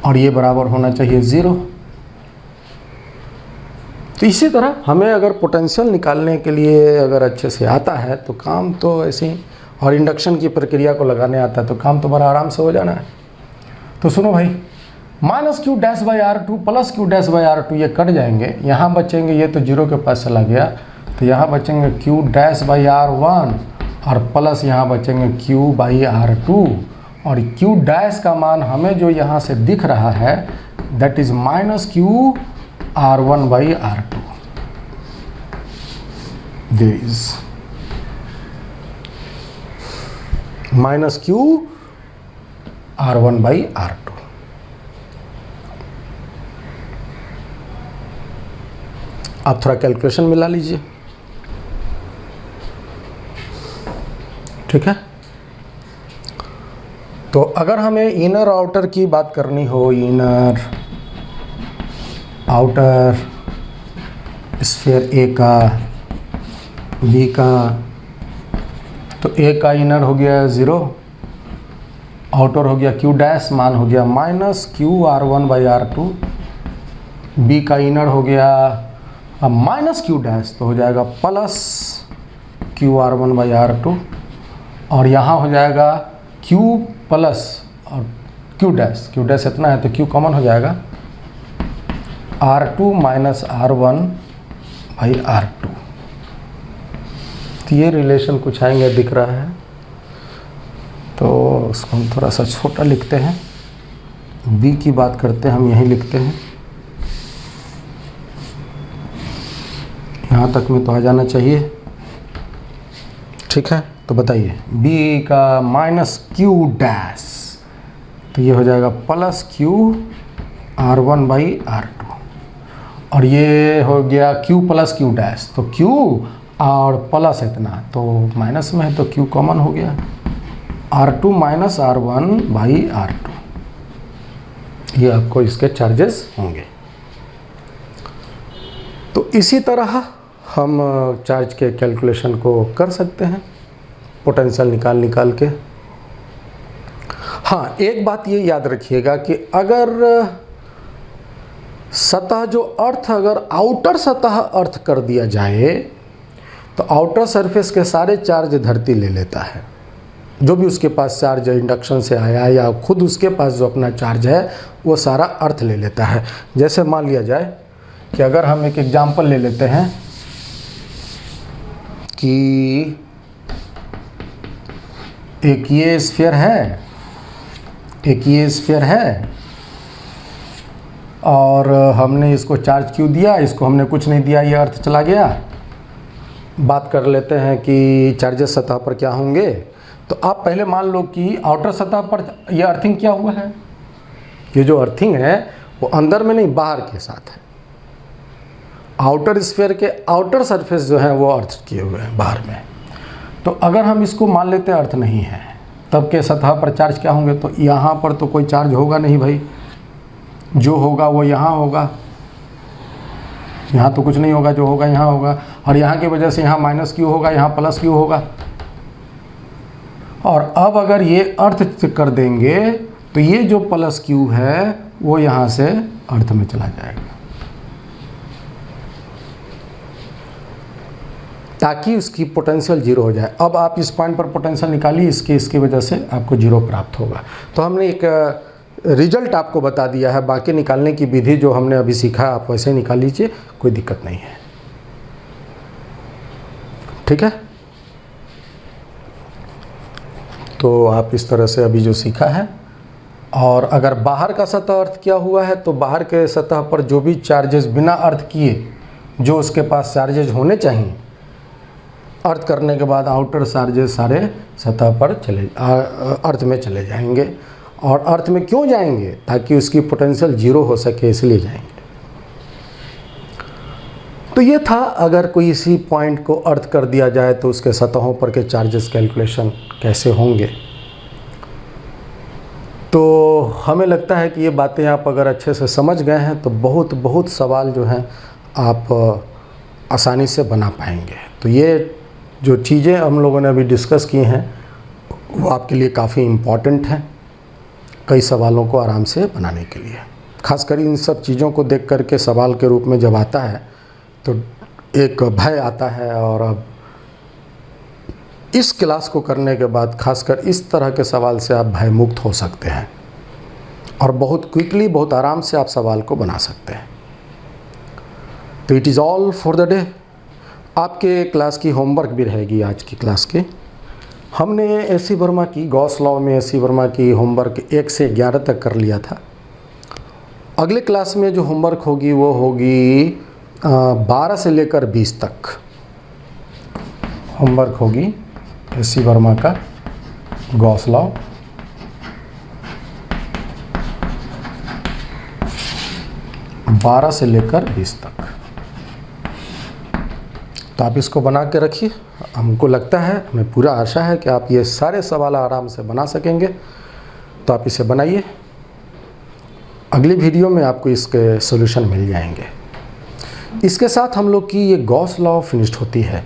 और ये बराबर होना चाहिए 0। तो इसी तरह हमें अगर पोटेंशियल निकालने के लिए अगर अच्छे से आता है तो काम तो ऐसे ही, और इंडक्शन की प्रक्रिया को लगाने आता है तो काम तो बड़ा आराम से हो जाना है। तो सुनो भाई, minus Q dash by R2 plus Q dash by R2 ये कट जाएंगे, यहाँ बचेंगे, ये तो 0 के पास चला गया, तो यहाँ बचेंगे Q डैश बाई R1 और प्लस यहाँ बचेंगे Q बाई R2, और Q डैश का मान हमें जो यहाँ से दिख रहा है that is minus Q R1 by R2। There is minus Q R1 by R2। आप थोड़ा कैलकुलेशन मिला लीजिए, ठीक है। तो अगर हमें इनर आउटर की बात करनी हो, इनर आउटर स्फीयर ए का, बी का, तो ए का इनर हो गया 0, आउटर हो गया Q डैश, मान हो गया minus Q R1 by R2, B का इनर हो गया अब माइनस Q डैश, तो हो जाएगा plus Q R1 by R2, और यहाँ हो जाएगा Q प्लस और Q डैश इतना है तो Q कॉमन हो जाएगा, R2 minus R1 by R2। तो ये रिलेशन कुछ आएंगे दिख रहा है, तो उसको हम थोड़ा सा छोटा लिखते हैं, B की बात करते हैं, हम यहीं लिखते हैं, यहाँ तक में तो आ जाना चाहिए, ठीक है। तो बताइए B का माइनस Q डैश, तो ये हो जाएगा plus Q R1 by R2, और ये हो गया Q प्लस Q डैश, तो Q और प्लस इतना तो माइनस में है तो Q कॉमन हो गया, R2 minus R1 by R2, ये आपको इसके चार्जेस होंगे। तो इसी तरह हम चार्ज के कैलकुलेशन को कर सकते हैं, पोटेंशियल निकाल के। हाँ, एक बात ये याद रखिएगा कि अगर सतह जो अर्थ, अगर आउटर सतह अर्थ कर दिया जाए तो आउटर सरफेस के सारे चार्ज धरती ले लेता है, जो भी उसके पास चार्ज इंडक्शन से आया या खुद उसके पास जो अपना चार्ज है वो सारा अर्थ ले लेता है। जैसे मान लिया जाए कि अगर हम एक एग्जाम्पल ले लेते हैं कि एक ये स्फीयर है, एक ये स्फीयर है, और हमने इसको चार्ज क्यों दिया, इसको हमने कुछ नहीं दिया, ये अर्थ चला गया। बात कर लेते हैं कि चार्जेस सतह पर क्या होंगे। तो आप पहले मान लो कि आउटर सतह पर यह अर्थिंग क्या हुआ है, ये जो अर्थिंग है वो अंदर में नहीं बाहर के साथ है। आउटर स्फीयर के आउटर सरफेस जो है वो अर्थ किए हुए हैं बाहर में। तो अगर हम इसको मान लेते हैं अर्थ नहीं है, तब के सतह पर चार्ज क्या होंगे, तो यहाँ पर तो कोई चार्ज होगा नहीं भाई, जो होगा वो यहाँ होगा, यहाँ तो कुछ नहीं होगा, जो होगा यहाँ होगा, और यहाँ की वजह से यहाँ माइनस क्यू होगा, यहाँ प्लस क्यू होगा। और अब अगर ये अर्थ कर देंगे तो ये जो प्लस क्यू है वो यहाँ से अर्थ में चला जाएगा, ताकि उसकी पोटेंशियल जीरो हो जाए। अब आप इस पॉइंट पर पोटेंशियल निकालिए, इसकी वजह से आपको जीरो प्राप्त होगा। तो हमने एक रिजल्ट आपको बता दिया है, बाकी निकालने की विधि जो हमने अभी सीखा आप वैसे निकाल लीजिए, कोई दिक्कत नहीं है। ठीक है, तो आप इस तरह से अभी जो सीखा है। और अगर बाहर का सतह अर्थ किया हुआ है तो बाहर के सतह पर जो भी चार्जेस बिना अर्थ किए जो उसके पास चार्जेस होने चाहिए, अर्थ करने के बाद आउटर चार्जेस सारे सतह पर अर्थ में चले जाएंगे। और अर्थ में क्यों जाएंगे, ताकि उसकी पोटेंशियल जीरो हो सके, इसलिए जाएंगे। तो ये था, अगर कोई इसी पॉइंट को अर्थ कर दिया जाए तो उसके सतहों पर के चार्जेस कैलकुलेशन कैसे होंगे। तो हमें लगता है कि ये बातें आप अगर अच्छे से समझ गए हैं तो बहुत सवाल जो हैं आप आसानी से बना पाएंगे। तो ये जो चीज़ें हम लोगों ने अभी डिस्कस की हैं वो आपके लिए काफ़ी इम्पॉर्टेंट हैं, कई सवालों को आराम से बनाने के लिए। खासकर इन सब चीज़ों को देख कर के सवाल के रूप में जब आता है तो एक भय आता है। और अब इस क्लास को करने के बाद खासकर इस तरह के सवाल से आप भय मुक्त हो सकते हैं और बहुत क्विकली, बहुत आराम से आप सवाल को बना सकते हैं। तो it is all for the day. आपके क्लास की होमवर्क भी रहेगी आज की क्लास की। हमने AC वर्मा की, गॉस लॉ में AC वर्मा की होमवर्क 1 से 11 तक कर लिया था। अगले क्लास में जो होमवर्क होगी वो होगी 12 से लेकर 20 तक होमवर्क होगी AC वर्मा का गॉस लॉ। बारह से लेकर 20 तक। तो आप इसको बना के रखिए। हमको लगता है, हमें पूरा आशा है कि आप ये सारे सवाल आराम से बना सकेंगे। तो आप इसे बनाइए, अगली वीडियो में आपको इसके सॉल्यूशन मिल जाएंगे। इसके साथ हम लोग की ये गॉस लॉ फिनिश्ड होती है।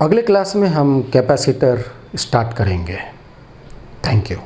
अगले क्लास में हम कैपेसिटर स्टार्ट करेंगे। Thank you.